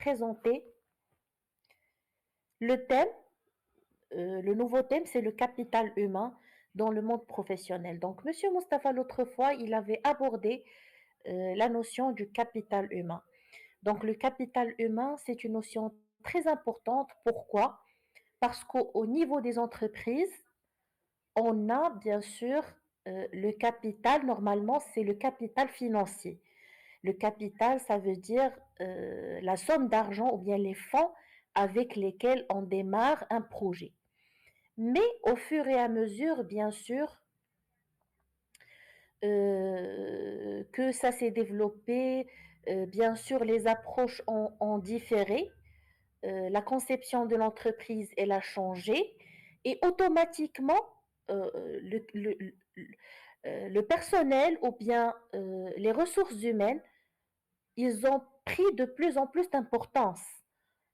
présenter le thème, le nouveau thème, c'est le capital humain dans le monde professionnel. Donc, Monsieur Mustapha, l'autre fois, il avait abordé la notion du capital humain. Donc, le capital humain, c'est une notion très importante. Pourquoi? Parce qu'au niveau des entreprises, on a bien sûr le capital, normalement, c'est le capital financier. Le capital, ça veut dire la somme d'argent ou bien les fonds avec lesquels on démarre un projet. Mais au fur et à mesure, bien sûr, que ça s'est développé, bien sûr, les approches ont différé, la conception de l'entreprise, elle a changé, et automatiquement, le personnel ou bien les ressources humaines, ils ont pris de plus en plus d'importance.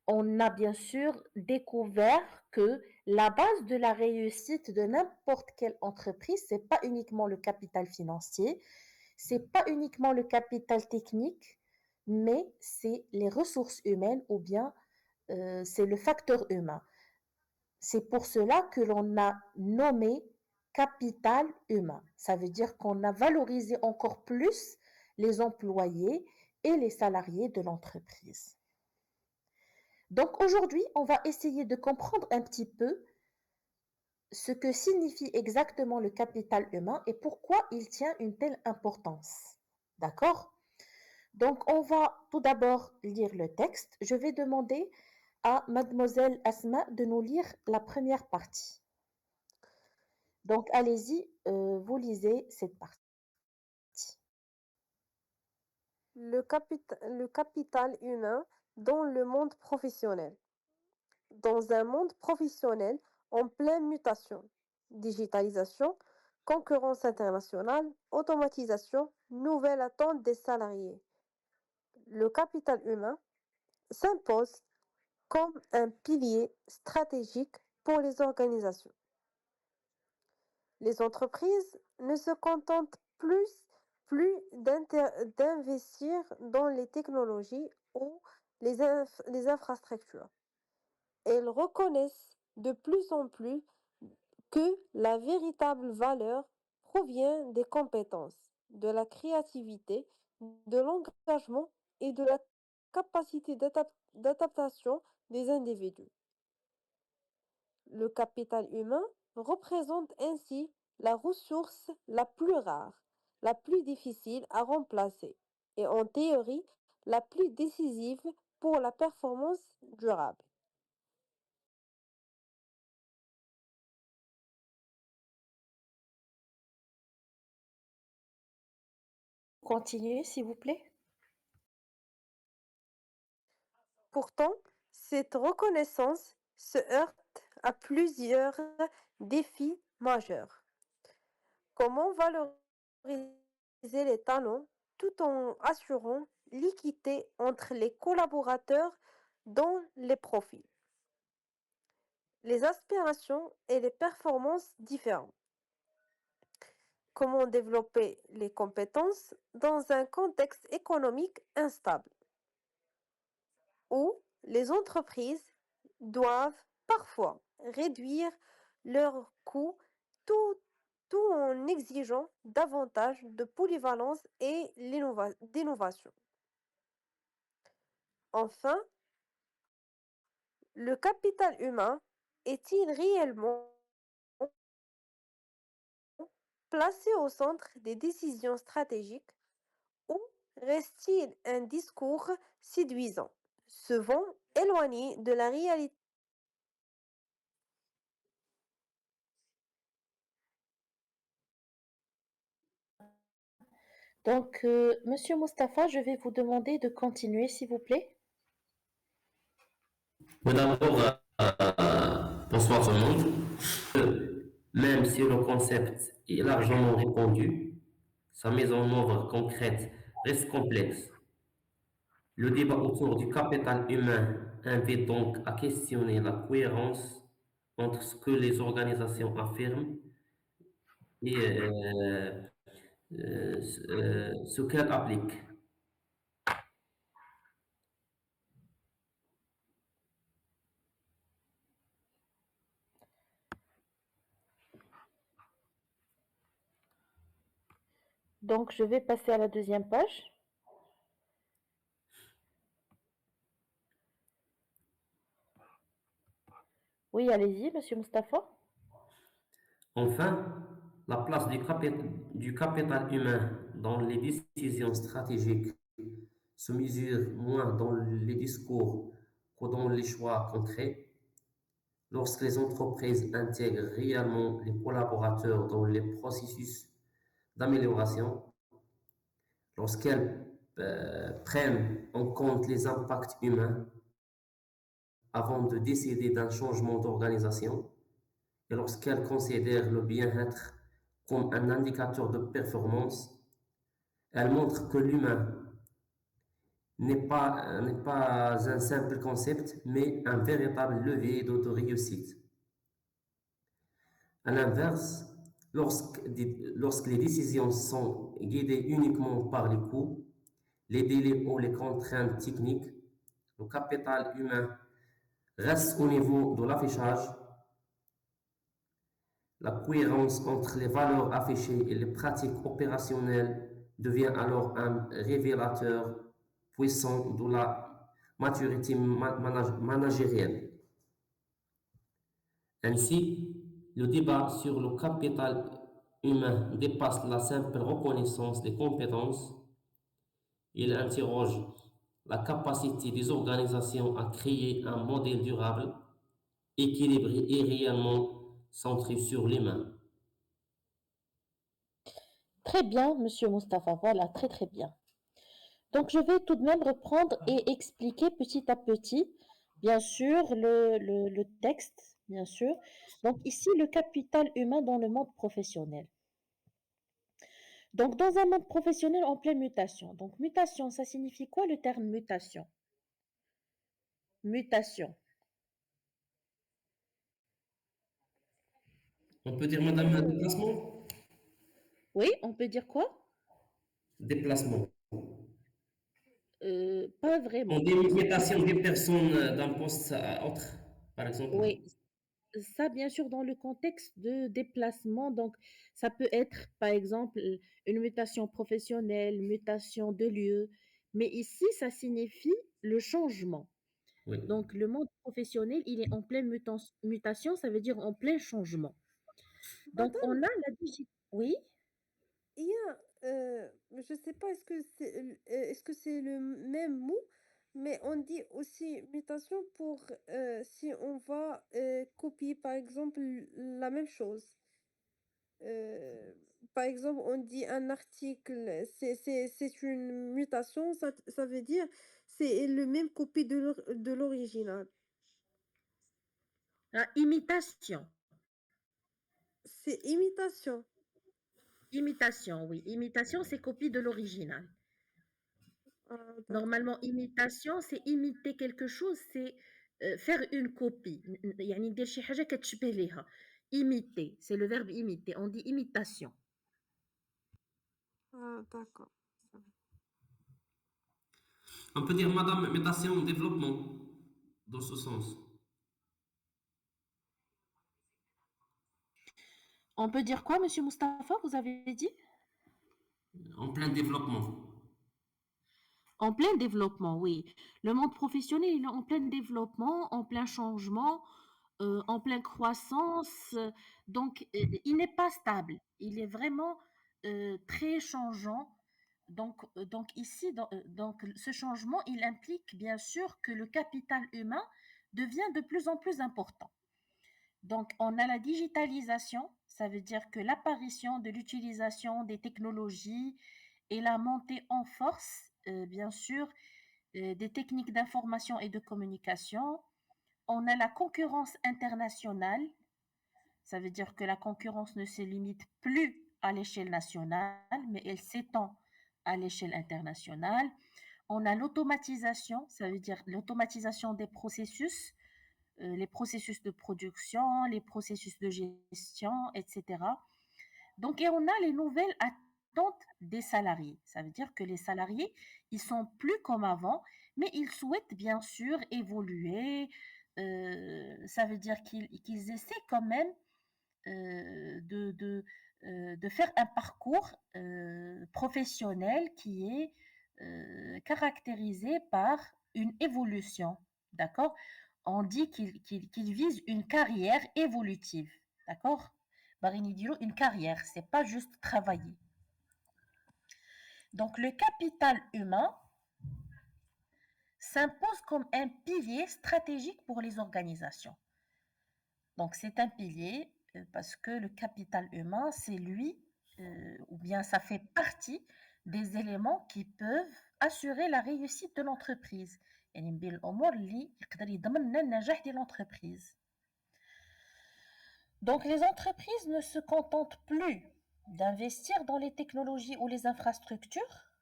On a bien sûr découvert que la base de la réussite de n'importe quelle entreprise, c'est pas uniquement le capital financier, c'est pas uniquement le capital technique, mais c'est les ressources humaines ou bien c'est le facteur humain. C'est pour cela que l'on a nommé capital humain. Ça veut dire qu'on a valorisé encore plus les employés et les salariés de l'entreprise. Donc aujourd'hui, on va essayer de comprendre un petit peu ce que signifie exactement le capital humain et pourquoi il tient une telle importance. D'accord? Donc on va tout d'abord lire le texte. Je vais demander à mademoiselle Asma de nous lire la première partie. Donc allez-y, vous lisez cette partie. Le capital humain dans le monde professionnel. Dans un monde professionnel en pleine mutation, digitalisation, concurrence internationale, automatisation, nouvelle attente des salariés, le capital humain s'impose comme un pilier stratégique pour les organisations. Les entreprises ne se contentent plus d'investir dans les technologies ou les infrastructures. Elles reconnaissent de plus en plus que la véritable valeur provient des compétences, de la créativité, de l'engagement et de la capacité d'adaptation des individus. Le capital humain représente ainsi la ressource la plus rare, la plus difficile à remplacer et en théorie la plus décisive pour la performance durable. Continuez, s'il vous plaît. Pourtant, cette reconnaissance se heurte à plusieurs défis majeurs. Comment valoriser les talents tout en assurant l'équité entre les collaborateurs dans les profils, les aspirations et les performances différentes? Comment développer les compétences dans un contexte économique instable où les entreprises doivent parfois réduire leurs coûts tout, tout en exigeant davantage de polyvalence et d'innovation. Enfin, le capital humain est-il réellement placé au centre des décisions stratégiques ou reste-t-il un discours séduisant, souvent éloigné de la réalité? Donc, Monsieur Mustapha, je vais vous demander de continuer, s'il vous plaît. Tout d'abord, bonsoir tout le monde. Même si le concept est largement répandu, sa mise en œuvre concrète reste complexe. Le débat autour du capital humain invite donc à questionner la cohérence entre ce que les organisations affirment et ce qu'elles appliquent. Donc, je vais passer à la deuxième page. Oui, allez-y, Monsieur Mustapha. Enfin, la place du capital humain dans les décisions stratégiques se mesure moins dans les discours que dans les choix concrets. Lorsque les entreprises intègrent réellement les collaborateurs dans les processus d'amélioration, lorsqu'elles prennent en compte les impacts humains avant de décider d'un changement d'organisation, et lorsqu'elles considèrent le bien-être comme un indicateur de performance, elles montrent que l'humain n'est pas un simple concept, mais un véritable levier de réussite. À l'inverse, lorsque les décisions sont guidées uniquement par les coûts, les délais ou les contraintes techniques, le capital humain reste au niveau de l'affichage. La cohérence entre les valeurs affichées et les pratiques opérationnelles devient alors un révélateur puissant de la maturité managérielle. Ainsi, le débat sur le capital humain dépasse la simple reconnaissance des compétences. Il interroge la capacité des organisations à créer un modèle durable, équilibré et réellement centré sur l'humain. Très bien, Monsieur Mustapha. Voilà, très très bien. Donc, je vais tout de même reprendre et expliquer petit à petit, bien sûr, le texte, bien sûr. Donc, ici, le capital humain dans le monde professionnel. Donc, dans un monde professionnel en pleine mutation. Donc, mutation, ça signifie quoi le terme mutation? Mutation. On peut dire, madame, un Euh, déplacement? Oui, on peut dire quoi? Déplacement. Pas On vraiment. dit Donc, cette mutation mutation, d'une personne d'un poste à autre, par exemple. oui, ça, bien sûr, dans le contexte de déplacement, donc ça peut être, par exemple, une mutation professionnelle, mutation de lieu, mais ici, ça signifie le changement. Oui. Donc, le monde professionnel, il est en pleine mutation, ça veut dire en plein changement. Donc, on Madame, a la digitalisation. Oui, il y a, je sais pas, est-ce que c'est le même mot, mais on dit aussi mutation pour si on va copier, par exemple, la même chose. Euh, Par exemple, on dit un article, c'est une mutation, ça veut dire c'est le même copie de l'original. imitation. C'est imitation. Imitation, oui. Imitation, c'est copie de l'original. Ah, d'accord. Normalement, imitation, c'est imiter quelque chose, c'est faire une copie. يعني ندير شي حاجة كتشبه ليها. Imiter, c'est le verbe imiter. On dit imitation. Ah, d'accord. Ça va. On peut dire, madame, mutation, développement, dans ce sens. On peut dire quoi, Monsieur Mustapha, vous avez dit? En plein développement. En plein développement, oui. Le monde professionnel, il est en plein développement, en plein changement, en pleine croissance. Donc, il n'est pas stable. Il est vraiment très changeant. Donc ici, donc, ce changement, il implique bien sûr que le capital humain devient de plus en plus important. Donc, on a la digitalisation, ça veut dire que l'apparition de l'utilisation des technologies et la montée en force, bien sûr, des techniques d'information et de communication. On a la concurrence internationale, ça veut dire que la concurrence ne se limite plus à l'échelle nationale, mais elle s'étend à l'échelle internationale. On a l'automatisation, ça veut dire l'automatisation des processus, les processus de production, les processus de gestion, etc. Donc, et on a les nouvelles attentes des salariés. Ça veut dire que les salariés, ils sont plus comme avant, mais ils souhaitent bien sûr évoluer. Ça veut dire qu'ils essaient quand même de de faire un parcours professionnel qui est caractérisé par une évolution, d'accord? On dit qu'il vise une carrière évolutive, d'accord? Barini Dilo, une carrière, c'est pas juste travailler. Donc le capital humain s'impose comme un pilier stratégique pour les organisations. Donc c'est un pilier parce que le capital humain, c'est lui, ou bien ça fait partie des éléments qui peuvent assurer la réussite de l'entreprise. يعني من بين الأمور اللي يقدر يضمن النجاح ديال l'entreprise. Donc les entreprises ne se contentent plus d'investir dans les technologies ou les infrastructures.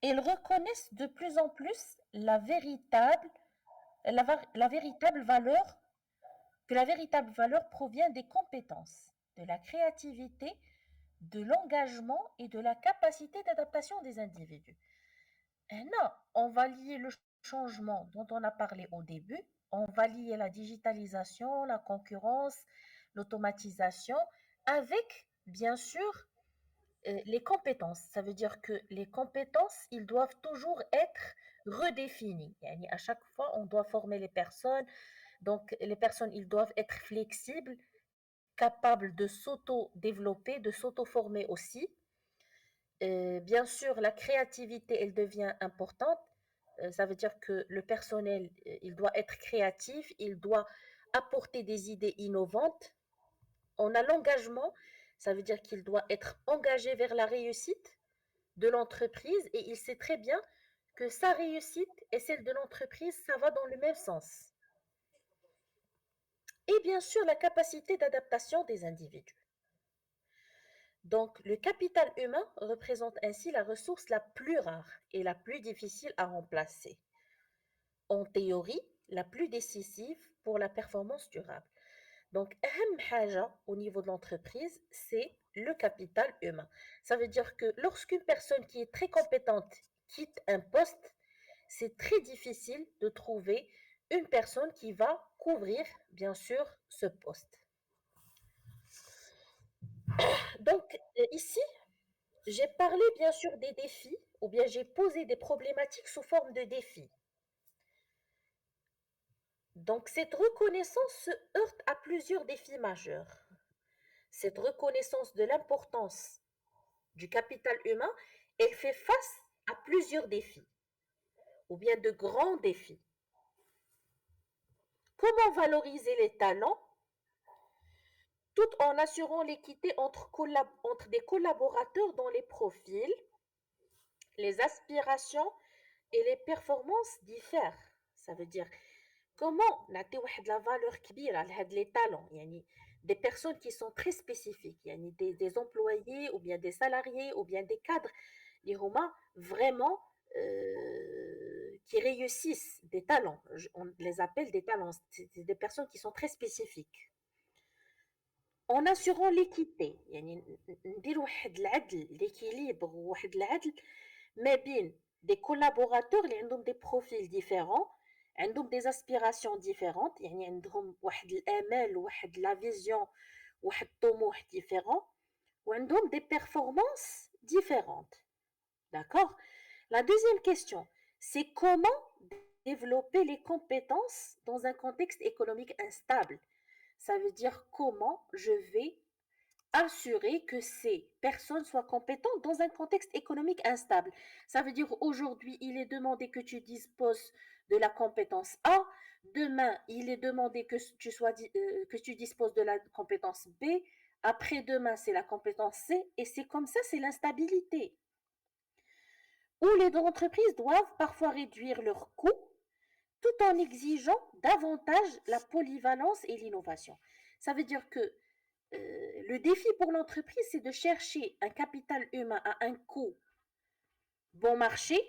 Elles reconnaissent de plus en plus la véritable valeur, que la véritable valeur provient des compétences, de la créativité, de l'engagement et de la capacité d'adaptation des individus. Et là, on va lier le changement dont on a parlé au début, on va lier la digitalisation, la concurrence, l'automatisation avec, bien sûr, les compétences. Ça veut dire que les compétences, ils doivent toujours être redéfinies. Yani à chaque fois, on doit former les personnes. Donc, les personnes, ils doivent être flexibles, capables de s'auto-développer, de s'auto-former aussi. Bien sûr, la créativité, elle devient importante. Ça veut dire que le personnel, il doit être créatif, il doit apporter des idées innovantes. On a l'engagement, ça veut dire qu'il doit être engagé vers la réussite de l'entreprise et il sait très bien que sa réussite et celle de l'entreprise, ça va dans le même sens. Et bien sûr, la capacité d'adaptation des individus. Donc, le capital humain représente ainsi la ressource la plus rare et la plus difficile à remplacer. En théorie, la plus décisive pour la performance durable. Donc, au niveau de l'entreprise, c'est le capital humain. Ça veut dire que lorsqu'une personne qui est très compétente quitte un poste, c'est très difficile de trouver une personne qui va couvrir, bien sûr, ce poste. Donc, ici, j'ai parlé, bien sûr, des défis, ou bien j'ai posé des problématiques sous forme de défis. Donc, cette reconnaissance se heurte à plusieurs défis majeurs. Cette reconnaissance de l'importance du capital humain, elle fait face à plusieurs défis, ou bien de grands défis. Comment valoriser les talents tout en assurant l'équité entre des collaborateurs dont les profils, les aspirations et les performances diffèrent. Ça veut dire comment نعطي واحد la valeur كبيرة لهاد les talents, يعني des personnes qui sont très spécifiques, يعني des employés ou bien des salariés ou bien des cadres اللي هما vraiment qui réussissent, des talents. On les appelle des talents, c'est des personnes qui sont très spécifiques. En assurant l'équité, يعني ندير واحد العدل, l'équilibre وواحد العدل ما بين des collaborateurs اللي عندهم des profils différents, عندهم des aspirations différentes, يعني عندهم واحد الآمال وواحد la vision وواحد الطموح différent, وعندهم des performances différentes. D'accord? La deuxième question, c'est comment développer les compétences dans un contexte économique instable. Ça veut dire comment je vais assurer que ces personnes soient compétentes dans un contexte économique instable. Ça veut dire aujourd'hui, il est demandé que tu disposes de la compétence A, demain, il est demandé que tu disposes de la compétence B, après-demain, c'est la compétence C, et c'est comme ça, c'est l'instabilité. Où les entreprises doivent parfois réduire leurs coûts tout en exigeant davantage la polyvalence et l'innovation. Ça veut dire que le défi pour l'entreprise, c'est de chercher un capital humain à un coût bon marché,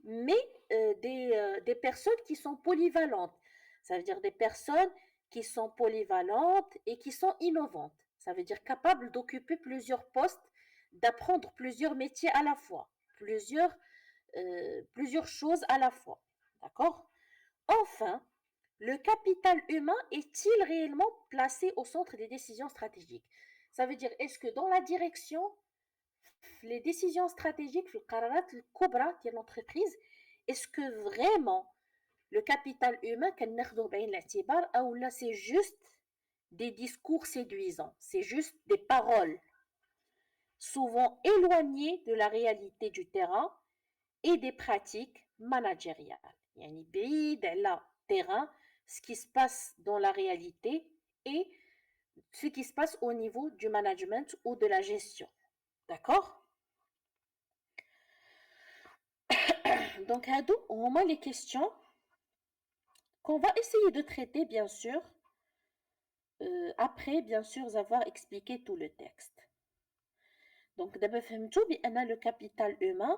mais des personnes qui sont polyvalentes. Ça veut dire des personnes qui sont polyvalentes et qui sont innovantes. Ça veut dire capables d'occuper plusieurs postes, d'apprendre plusieurs métiers à la fois, plusieurs choses à la fois. D'accord? Enfin, le capital humain est-il réellement placé au centre des décisions stratégiques? Ça veut dire, est-ce que dans la direction, les décisions stratégiques, le qararat al-kubra de l'entreprise, est-ce que vraiment le capital humain, ou là c'est juste des discours séduisants, c'est juste des paroles, souvent éloignées de la réalité du terrain et des pratiques managériales. يعني بعيد على terrain, ce qui se passe dans la réalité et ce qui se passe au niveau du management ou de la gestion. D'accord? Donc, on a les questions qu'on va essayer de traiter, bien sûr, après, bien sûr, avoir expliqué tout le texte. Donc, d'abord, le capital humain,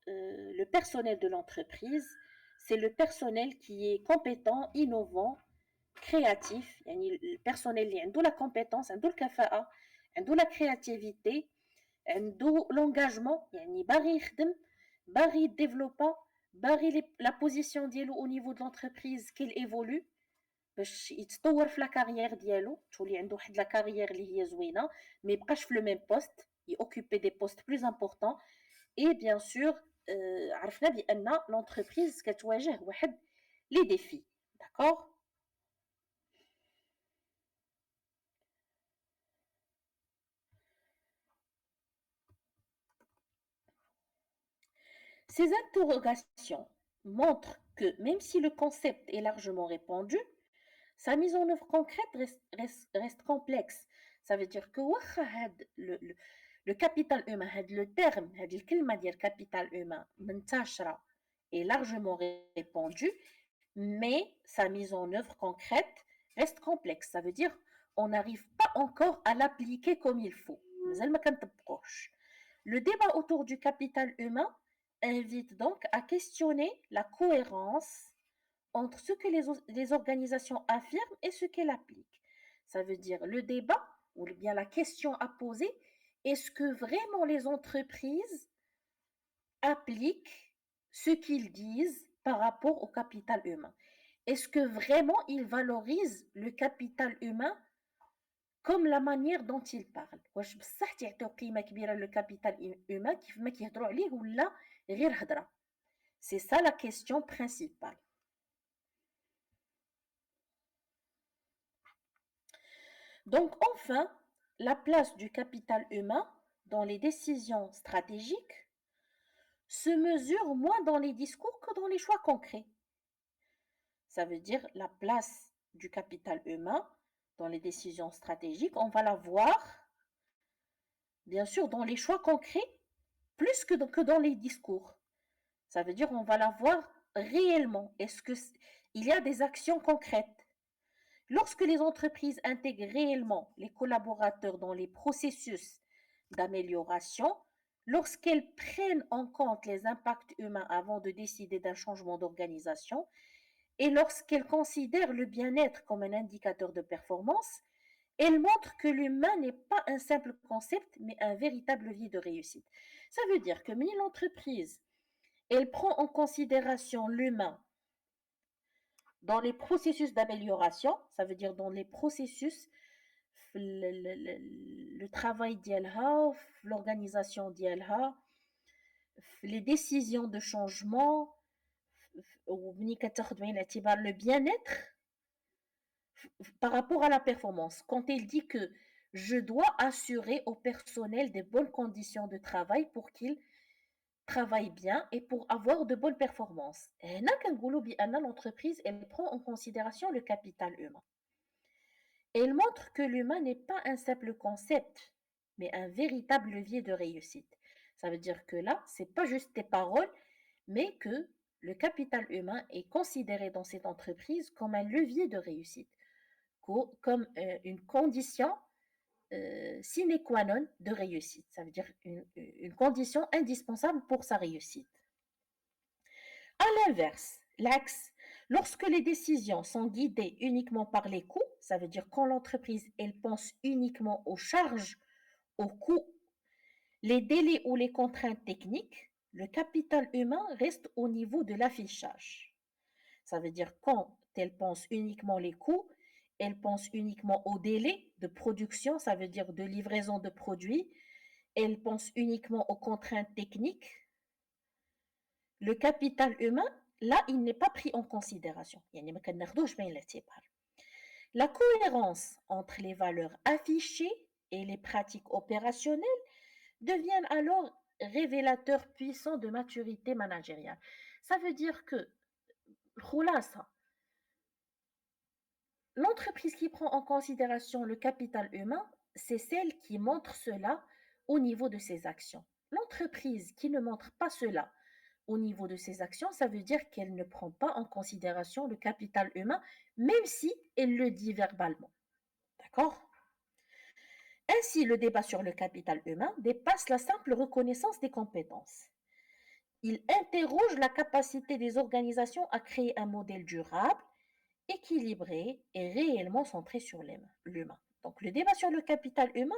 le personnel de l'entreprise, c'est le personnel qui est compétent, innovant, créatif. Le personnel qui a la compétence, a la créativité, a l'engagement, Barry développe la position au niveau de l'entreprise qu'elle évolue. باش يتطور في لا كارير ديالو تولي عنده واحد لا كارير اللي هي زوينه ما يبقاش في لو ميم بوست يوكوبي دي بوست بلوز امبورطون اي بيان سور عرفنا بان لونتربريز كتواجه واحد لي ديفي داكور. Ces interrogations montrent que même si le concept est largement répandu, sa mise en œuvre concrète reste complexe. Ça veut dire que le capital humain, le terme, le capital humain, est largement répandu, mais sa mise en œuvre concrète reste complexe. Ça veut dire on n'arrive pas encore à l'appliquer comme il faut. Le débat autour du capital humain invite donc à questionner la cohérence entre ce que les organisations affirment et ce qu'elles appliquent. Ça veut dire le débat, ou bien la question à poser, est-ce que vraiment les entreprises appliquent ce qu'ils disent par rapport au capital humain? Est-ce que vraiment ils valorisent le capital humain comme la manière dont ils parlent? واش بصح تعطيو قيمة كبيرة للكابيتال humain كيف ما كيهضروا عليه ولا غير هضرة؟ C'est ça la question principale. Donc enfin, la place du capital humain dans les décisions stratégiques se mesure moins dans les discours que dans les choix concrets. Ça veut dire la place du capital humain dans les décisions stratégiques, on va la voir bien sûr dans les choix concrets plus que dans les discours. Ça veut dire on va la voir réellement. Est-ce qu'il y a des actions concrètes? Lorsque les entreprises intègrent réellement les collaborateurs dans les processus d'amélioration, lorsqu'elles prennent en compte les impacts humains avant de décider d'un changement d'organisation, et lorsqu'elles considèrent le bien-être comme un indicateur de performance, elles montrent que l'humain n'est pas un simple concept, mais un véritable levier de réussite. Ça veut dire que l'entreprise, elle prend en considération l'humain dans les processus d'amélioration, ça veut dire dans les processus, le travail d'IELHA, l'organisation d'IELHA, les décisions de changement, le bien-être par rapport à la performance. Quand elle dit que je dois assurer au personnel des bonnes conditions de travail pour qu'il travaille bien et pour avoir de bonnes performances. Et l'entreprise, elle prend en considération le capital humain. Elle montre que l'humain n'est pas un simple concept, mais un véritable levier de réussite. Ça veut dire que là, c'est pas juste des paroles, mais que le capital humain est considéré dans cette entreprise comme un levier de réussite, comme une condition sine qua non de réussite. Ça veut dire une condition indispensable pour sa réussite. À l'inverse, l'axe, lorsque les décisions sont guidées uniquement par les coûts, ça veut dire quand l'entreprise, elle pense uniquement aux charges, aux coûts, les délais ou les contraintes techniques, le capital humain reste au niveau de l'affichage. Ça veut dire quand elle pense uniquement les coûts Elle pense uniquement au délai de production, ça veut dire de livraison de produits. Elle pense uniquement aux contraintes techniques. Le capital humain, là, il n'est pas pris en considération. La cohérence entre les valeurs affichées et les pratiques opérationnelles deviennent alors révélateurs puissants de maturité managériale. Ça veut dire que, l'entreprise qui prend en considération le capital humain, c'est celle qui montre cela au niveau de ses actions. L'entreprise qui ne montre pas cela au niveau de ses actions, ça veut dire qu'elle ne prend pas en considération le capital humain, même si elle le dit verbalement. D'accord? Ainsi, le débat sur le capital humain dépasse la simple reconnaissance des compétences. Il interroge la capacité des organisations à créer un modèle durable, équilibré et réellement centré sur l'humain. Donc, le débat sur le capital humain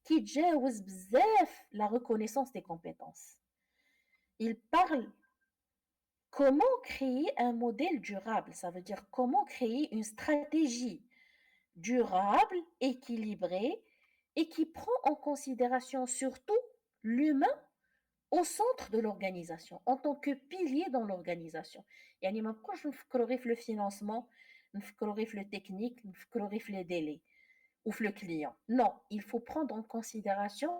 qui تجاوز بزاف la reconnaissance des compétences. Il parle comment créer un modèle durable, ça veut dire comment créer une stratégie durable, équilibrée et qui prend en considération surtout l'humain au centre de l'organisation, en tant que pilier dans l'organisation. يعني ما نبقاوش نفكروا غير في le financement, نفكروا غير في le technique, نفكروا غير في les délais ou le client. Non, il faut prendre en considération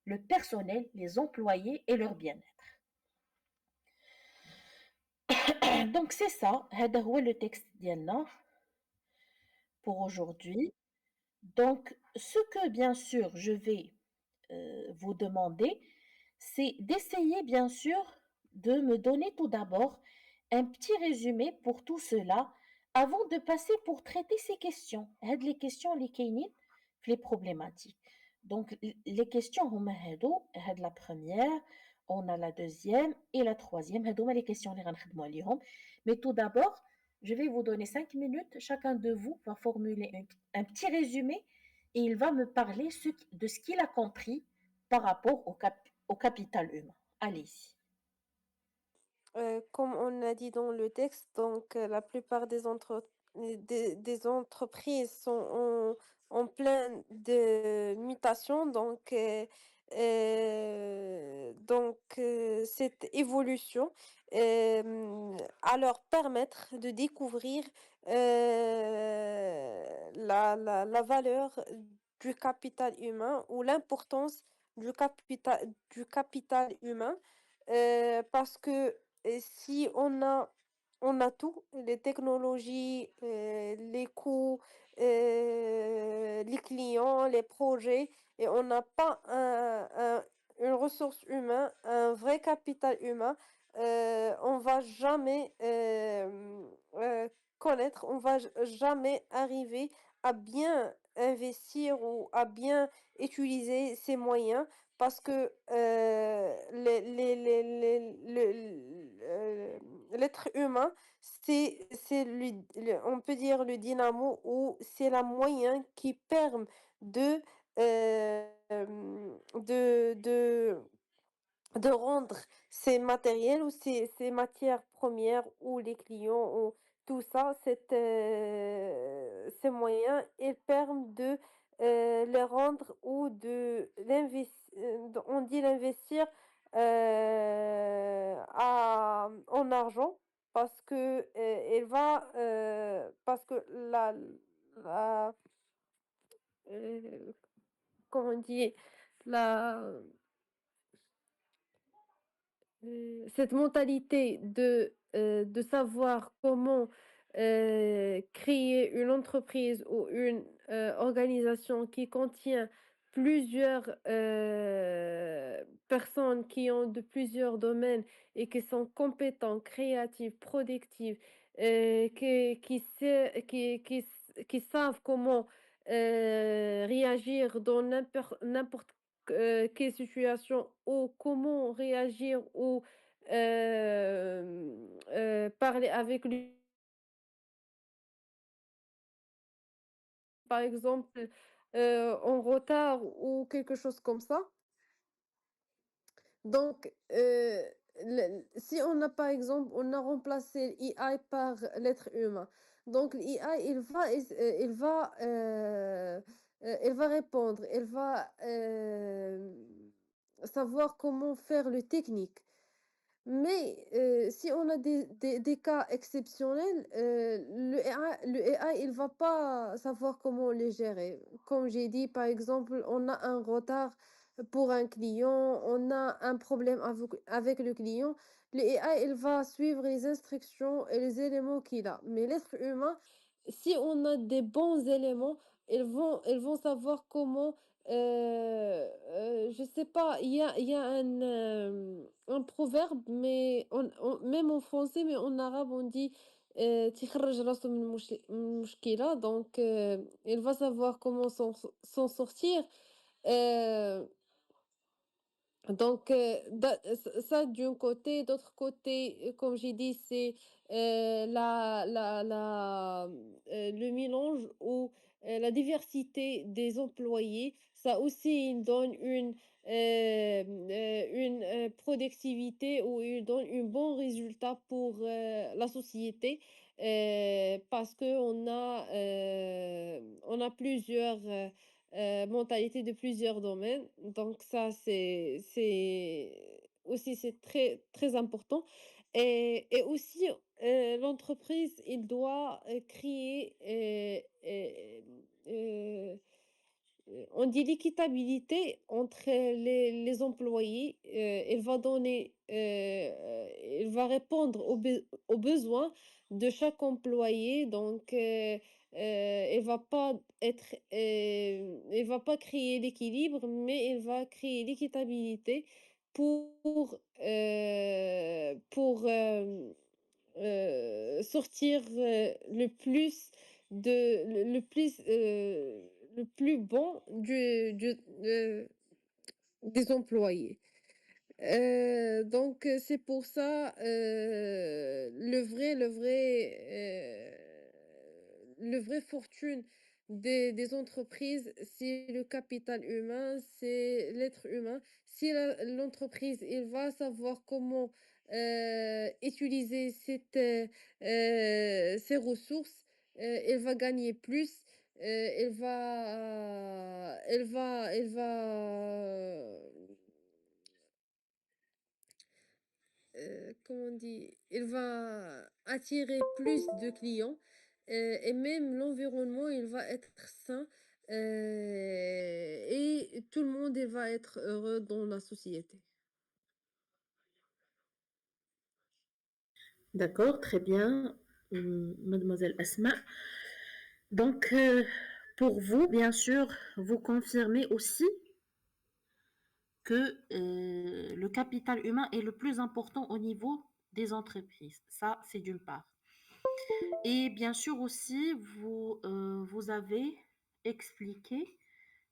le personnel, les employés et leur bien-être. Donc c'est ça, هذا هو le texte ديالنا pour aujourd'hui. Donc ce que bien sûr je vais vous demander, c'est d'essayer bien sûr de me donner tout d'abord un petit résumé pour tout cela avant de passer pour traiter ces questions. Les questions les كاينين في les problématiques. Donc les questions هما هاد la première, on a la deuxième et la troisième. هادو هما les questions اللي غنخدموا عليهم. Mais tout d'abord, je vais vous donner 5 minutes. Chacun de vous va formuler un petit résumé et il va me parler de ce qu'il a compris par rapport au capital humain. Allez-y. Comme on a dit dans le texte, donc la plupart des entreprises sont en plein de mutations, cette évolution à leur permettre de découvrir la valeur du capital humain ou l'importance du capital humain parce que si on a tout, les technologies, les coûts, les clients, les projets, et on n'a pas une ressource humaine, un vrai capital humain, on va jamais connaître, on va jamais arriver à bien investir ou à bien utiliser ces moyens parce que l'être humain, on peut dire le dynamo, ou c'est la moyen qui permet de, de de rendre ces matériels ou ces matières premières ou les clients ou tout ça, ces moyens, ils permettent de les rendre ou de l'investir, on dit l'investir en argent parce que parce que la euh, comment on dit, la cette mentalité de savoir comment créer une entreprise ou une organisation qui contient plusieurs personnes qui ont de plusieurs domaines et qui sont compétents, créatifs, productifs, qui savent comment réagir dans n'importe quelle situation ou comment réagir ou parler avec lui, par exemple, en retard ou quelque chose comme ça. Donc, si on a par exemple, on a remplacé l'IA par l'être humain, donc l'IA, il va répondre, il va savoir comment faire le technique. Mais si on a des cas exceptionnels, le AI, il va pas savoir comment les gérer. Comme j'ai dit, par exemple, on a un retard pour un client, on a un problème avec le client. Le AI, il va suivre les instructions et les éléments qu'il a. Mais l'être humain, si on a des bons éléments, ils vont savoir comment je sais pas, il y a un proverbe, mais même en français, mais en arabe, on dit تيخرج راسو من من المشكلة. Donc, il va savoir comment s'en sortir. Euh, donc, ça d'un côté, d'autre côté, comme j'ai dit, c'est le mélange ou la diversité des employés. Ça aussi il donne une productivité ou il donne un bon résultat pour la société parce on a plusieurs mentalité de plusieurs domaines. Donc ça, c'est aussi c'est très très important. Et aussi, l'entreprise, il doit créer, on dit l'équitabilité entre les employés. Il va répondre aux besoins de chaque employé. Donc, il va pas créer l'équilibre, mais il va créer l'équitabilité pour sortir le plus bon des employés. Donc, c'est pour ça, le vrai fortune des entreprises, c'est le capital humain, c'est l'être humain. Si l'entreprise, il va savoir comment utiliser ces ressources, elle va gagner plus. Elle va comment on dit, il va attirer plus de clients et même l'environnement, il va être sain et tout le monde il va être heureux dans la société. D'accord, très bien, mademoiselle Asma. Donc, pour vous, bien sûr, vous confirmez aussi que le capital humain est le plus important au niveau des entreprises. Ça, c'est d'une part. Et bien sûr aussi, vous avez expliqué,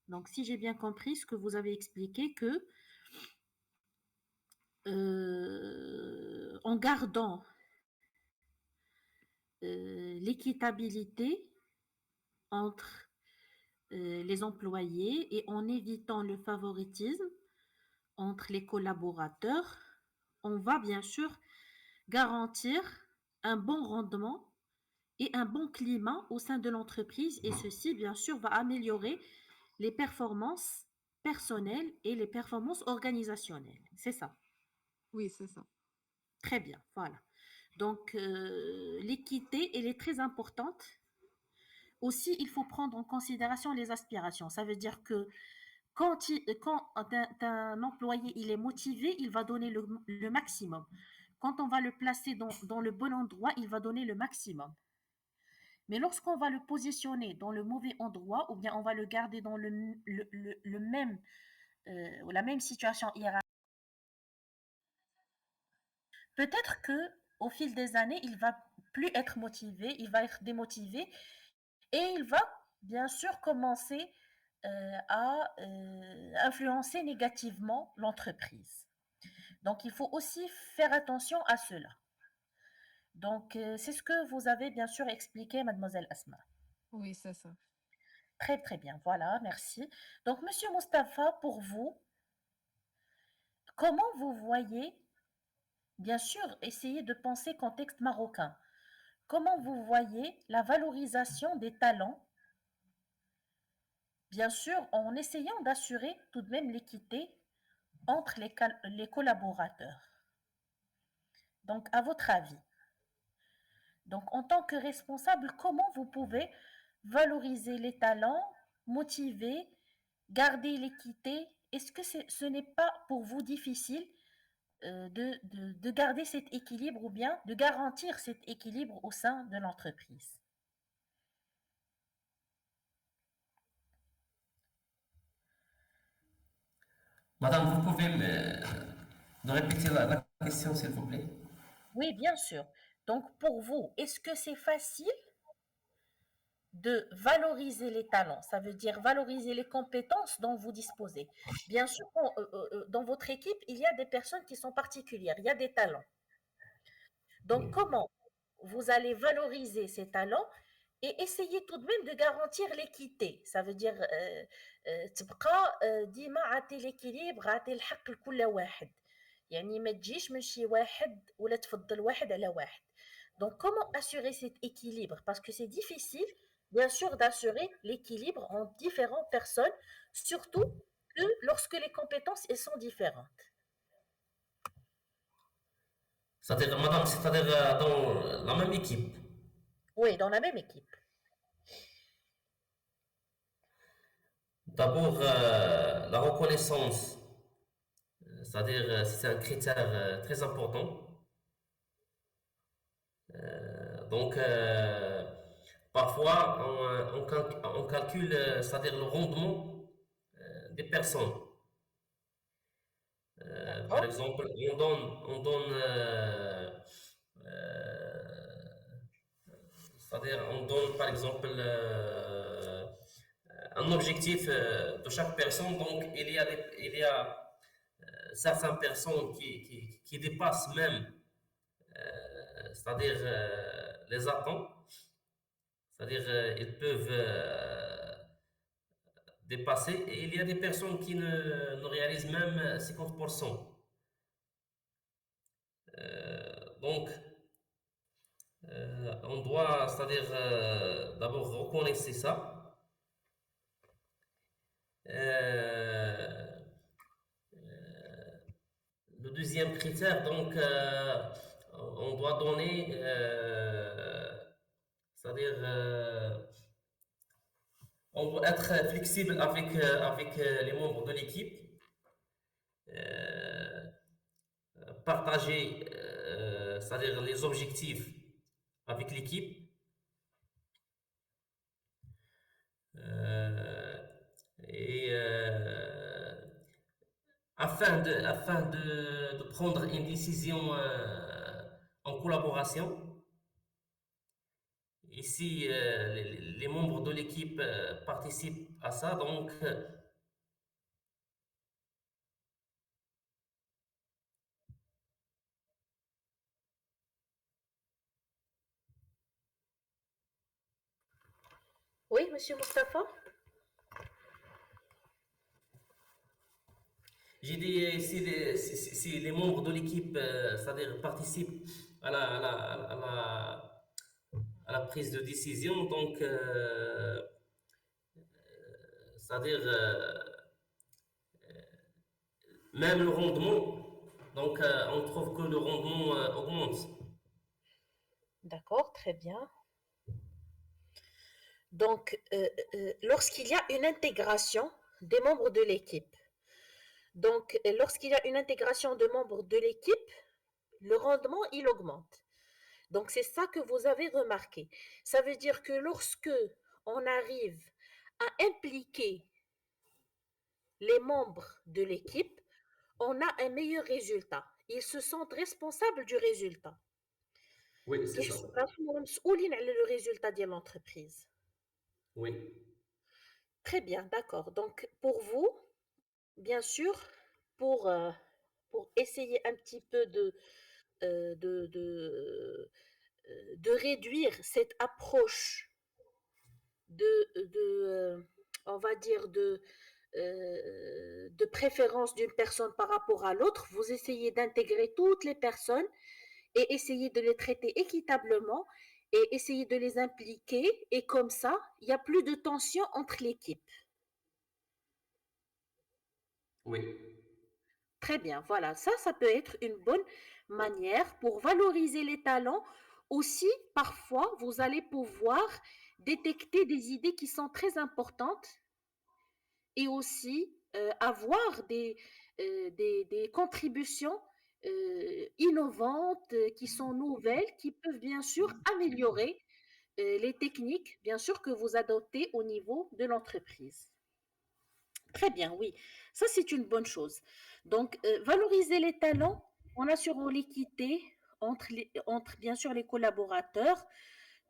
donc si j'ai bien compris ce que vous avez expliqué, que en gardant l'équitabilité entre les employés et en évitant le favoritisme entre les collaborateurs, on va bien sûr garantir un bon rendement et un bon climat au sein de l'entreprise et ceci, bien sûr, va améliorer les performances personnelles et les performances organisationnelles. C'est ça. Oui, c'est ça. Très bien, voilà. Donc, l'équité, elle est très importante. Aussi, il faut prendre en considération les aspirations. Ça veut dire que quand un employé il est motivé, il va donner le maximum. Quand on va le placer dans le bon endroit, il va donner le maximum. Mais lorsqu'on va le positionner dans le mauvais endroit, ou bien on va le garder dans le même, la même situation hiérarchique, peut-être que au fil des années, il va plus être motivé, il va être démotivé et il va bien sûr commencer à influencer négativement l'entreprise. Donc, il faut aussi faire attention à cela. Donc, c'est ce que vous avez bien sûr expliqué, mademoiselle Asma. Oui, c'est ça. Très, très bien. Voilà, merci. Donc, monsieur Mustapha, pour vous, comment vous voyez Bien sûr, essayez de penser contexte marocain. Comment vous voyez la valorisation des talents, bien sûr en essayant d'assurer tout de même l'équité entre les collaborateurs. Donc, à votre avis, donc en tant que responsable, comment vous pouvez valoriser les talents, motiver, garder l'équité? Est-ce que ce n'est pas pour vous difficile de garder cet équilibre ou bien de garantir cet équilibre au sein de l'entreprise? Madame, vous pouvez me répéter la question, s'il vous plaît? Oui, bien sûr. Donc, pour vous, est-ce que c'est facile de valoriser les talents? Ça veut dire valoriser les compétences dont vous disposez. Bien sûr, dans votre équipe, il y a des personnes qui sont particulières, il y a des talents. Donc, Oui. comment vous allez valoriser ces talents et essayer tout de même de garantir l'équité. Ça veut dire تبقى ديما عطي l'équilibre عطي الحق لكل واحد. يعني ما تجيش من شي واحد ولا تفضل واحد على واحد. Donc comment assurer cet équilibre? Parce que c'est difficile, bien sûr, d'assurer l'équilibre en différentes personnes, surtout que lorsque les compétences elles sont différentes. C'est-à-dire, madame, c'est-à-dire dans la même équipe. Oui, dans la même équipe. D'abord, la reconnaissance, c'est-à-dire, c'est un critère très important. Donc, parfois, on calcule, c'est-à-dire le rendement des personnes. Par D'accord. exemple, on donne euh, c'est-à-dire on donne par exemple un objectif de chaque personne. Donc, il y a certaines personnes qui dépassent même, c'est-à-dire les attentes. C'est-à-dire ils peuvent dépasser. Et il y a des personnes qui ne réalisent même 50%. Donc, on doit, c'est-à-dire d'abord reconnaître ça. Euh, le deuxième critère, donc, on doit donner, c'est-à-dire, on doit être flexible avec les membres de l'équipe, euh, partager, c'est-à-dire les objectifs avec l'équipe, euh, et afin de prendre une décision en collaboration. Ici, les membres de l'équipe participent à ça, donc Oui, Monsieur Mustapha? j'ai dit si les membres de l'équipe, c'est-à-dire participent à la prise de décision, donc c'est-à-dire même le rendement, donc on trouve que le rendement augmente. D'accord, très bien. Donc, lorsqu'il y a une intégration des membres de l'équipe, donc lorsqu'il y a une intégration de membres de l'équipe, le rendement, il augmente. Donc, c'est ça que vous avez remarqué. Ça veut dire que lorsque on arrive à impliquer les membres de l'équipe, on a un meilleur résultat. Ils se sentent responsables du résultat. Oui, c'est ça. كيحسوا براسهم مسؤولين على le résultat de l'entreprise. Oui. Très bien, d'accord. Donc, pour vous, bien sûr, pour, euh, pour essayer un petit peu euh, de, de, de réduire cette approche de on va dire, de préférence d'une personne par rapport à l'autre, vous essayez d'intégrer toutes les personnes et essayer de les traiter équitablement et essayer de les impliquer. Et comme ça, il n'y a plus de tension entre l'équipe. Oui. Très bien, voilà, ça peut être une bonne manière pour valoriser les talents. Aussi, parfois, vous allez pouvoir détecter des idées qui sont très importantes et aussi avoir des contributions innovantes, qui sont nouvelles, qui peuvent bien sûr améliorer les techniques, bien sûr, que vous adoptez au niveau de l'entreprise. Très bien, oui. Ça, c'est une bonne chose. Donc, valoriser les talents en assurant l'équité entre, bien sûr, les collaborateurs.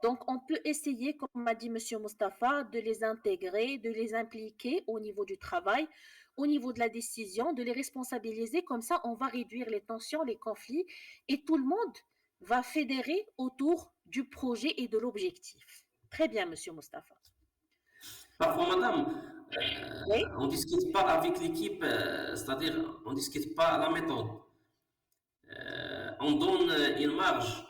Donc, on peut essayer, comme m'a dit Monsieur Mustapha, de les intégrer, de les impliquer au niveau du travail, au niveau de la décision, de les responsabiliser. Comme ça, on va réduire les tensions, les conflits, et tout le monde va fédérer autour du projet et de l'objectif. Très bien, Monsieur Mustapha. Parfois, madame, Oui, on ne discute pas avec l'équipe, c'est-à-dire on ne discute pas la méthode. On donne une marge,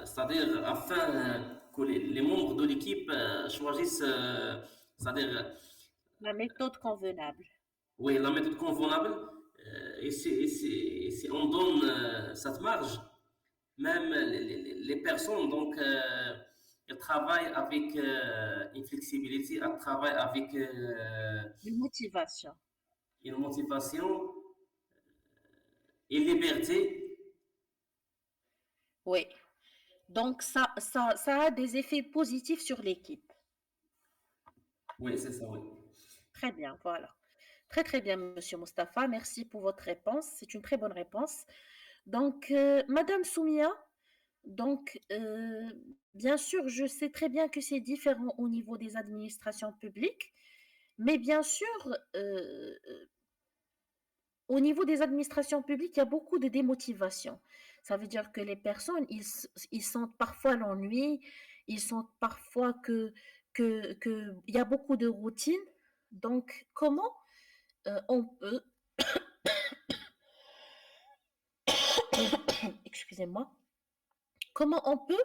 c'est-à-dire afin que les membres de l'équipe choisissent, c'est-à-dire, la méthode convenable. oui, la méthode convenable. Et si on donne cette marge, même les personnes, donc, elles travaillent avec une flexibilité, elles travaillent avec Une motivation. une motivation et liberté. Oui. Donc, ça a des effets positifs sur l'équipe. Oui, c'est ça, oui. Très bien, voilà. Très, très bien, Monsieur Mustapha. Merci pour votre réponse. C'est une très bonne réponse. Donc, Madame Soumia, donc, bien sûr, je sais très bien que c'est différent au niveau des administrations publiques, mais bien sûr, au niveau des administrations publiques, il y a beaucoup de démotivation. Ça veut dire que les personnes, ils sentent parfois l'ennui, ils sentent parfois il y a beaucoup de routine. Donc, comment on peut, excusez-moi, comment on peut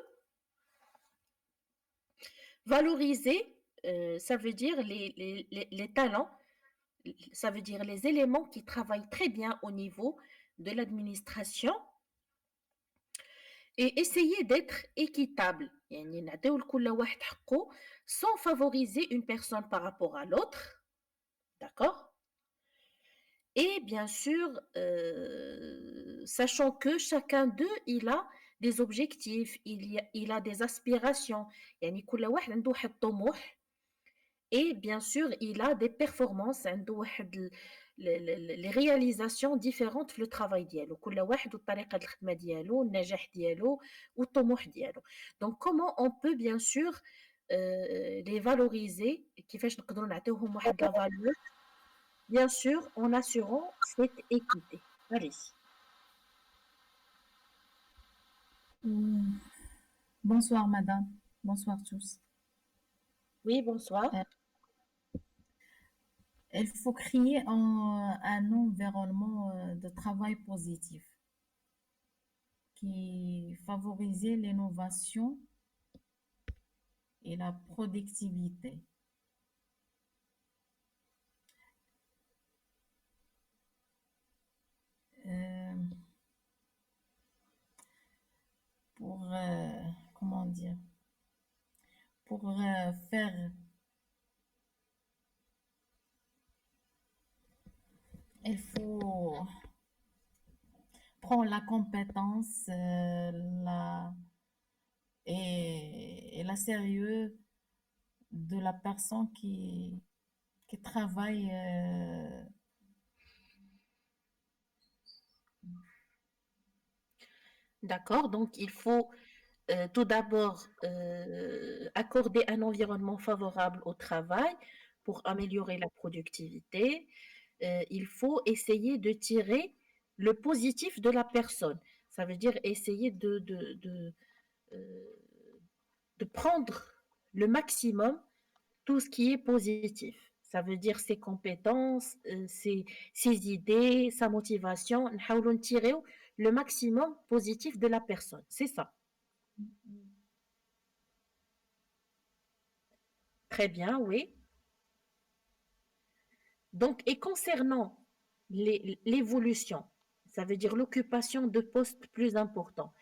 valoriser, ça veut dire les talents, ça veut dire les éléments qui travaillent très bien au niveau de l'administration et essayer d'être équitable. يعني نعطيو لكل واحد حقه sans favoriser une personne par rapport à l'autre, d'accord? Et bien sûr, sachant que chacun d'eux, il a des objectifs, il a des aspirations. يعني كل واحد عنده واحد الطموح. Et bien sûr, il a des performances, عنده واحد les réalisations différentes في le travail ديالو. كل واحد وطريقة الخدمة ديالو، النجاح ديالو والطموح ديالو. Donc, comment on peut bien sûr les valoriser, كيفاش نقدروا نعطيوهم واحد la valeur, bien sûr, en assurant cette équité. Allez. Bonsoir, madame. Bonsoir tous. Oui, bonsoir. Il faut créer un environnement de travail positif qui favorise l'innovation et la productivité. Euh, pour, comment dire, pour faire, il faut prendre la compétence et la sérieux de la personne qui travaille. D'accord, donc il faut tout d'abord accorder un environnement favorable au travail pour améliorer la productivité. Il faut essayer de tirer le positif de la personne. Ça veut dire essayer de prendre le maximum tout ce qui est positif. Ça veut dire ses compétences, ses idées, sa motivation. نحاولوا نتيريو le maximum positif de la personne. C'est ça. Très bien, oui. Donc, et concernant l'évolution, ça veut dire l'occupation de postes plus importants,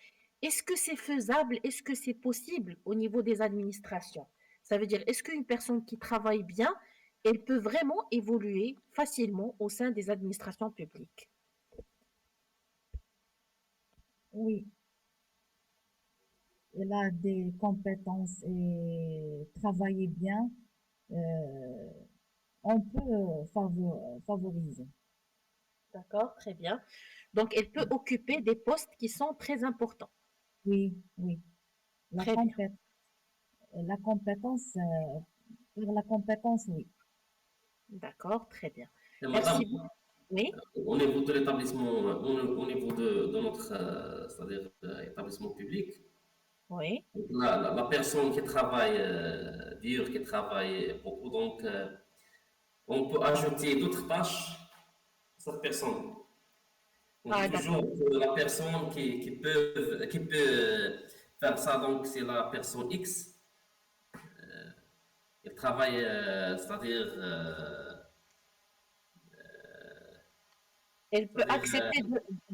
est-ce que c'est faisable, est-ce que c'est possible au niveau des administrations? Ça veut dire, est-ce qu'une personne qui travaille bien, elle peut vraiment évoluer facilement au sein des administrations publiques? Oui, elle a des compétences et travailler bien, euh, on peut favoriser. D'accord, très bien. Donc, elle peut occuper des postes qui sont très importants. Oui, oui. La Très bien. compé- la compétence, pour la compétence, oui. D'accord, très bien. Et Merci madame, beaucoup. Oui, au niveau de l'établissement, au niveau de notre, c'est-à-dire établissement public, oui. la personne qui travaille dur, qui travaille beaucoup, donc on peut ajouter d'autres tâches à cette personne. On dit Ah, toujours d'accord. que la personne qui peut faire ça, donc c'est la personne X. Elle travaille, c'est-à-dire, Elle peut c'est-à-dire accepter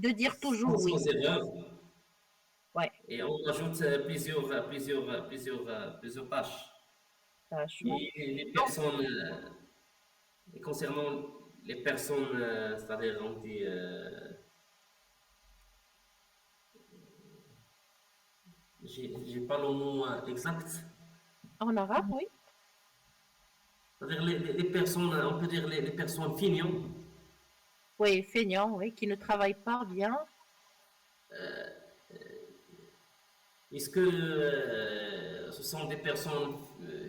de dire toujours oui. sans erreur. Ouais, Et on ajoute plusieurs tâches. franchement. Et les personnes, et concernant les personnes, c'est-à-dire, on dit, j'ai pas le mot exact. En arabe, oui. C'est-à-dire les personnes, on peut dire les personnes feignantes. Oui, feignant, oui, qui ne travaille pas bien. Est-ce que ce sont des personnes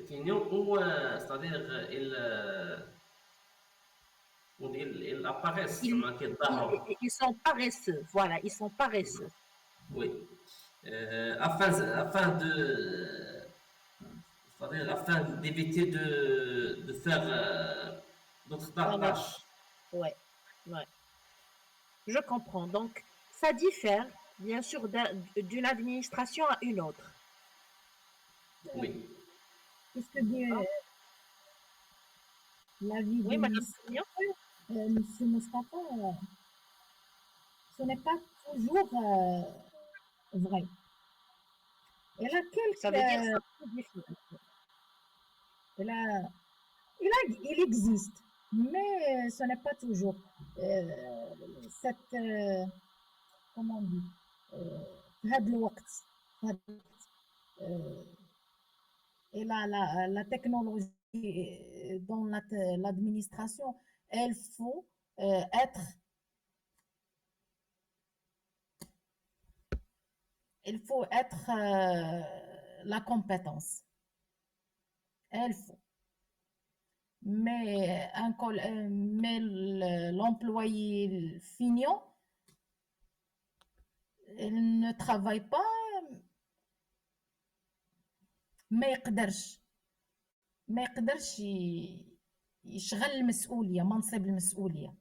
feignantes ou, c'est-à-dire, ils apparaissent Ils, comme un d'argent? ils sont paresseux. Voilà, ils sont paresseux. Oui. Afin c'est-à-dire afin d'éviter de faire d'autres En erreur. tâches. Ouais, ouais. Je comprends. Donc, ça diffère, bien sûr, d'une administration à une autre. Oui. Qu'est-ce que dit D'accord. l'avis Oui, de Madame Sonia. Monsieur Mustapha? Ce n'est pas toujours vrai. Elle a Ça veut dire quelques, ça modifie. elle a, il existe, mais ce n'est pas toujours cette, comment on dit, هذا الوقت. Euh, et la technologie dans l'administration, elle faut être, il faut être la compétence. Elle faut. Mais l'employé feignant, il ne travaille pas, ما يقدرش ما يقدرش يشغل المسؤولية منصب المسؤولية.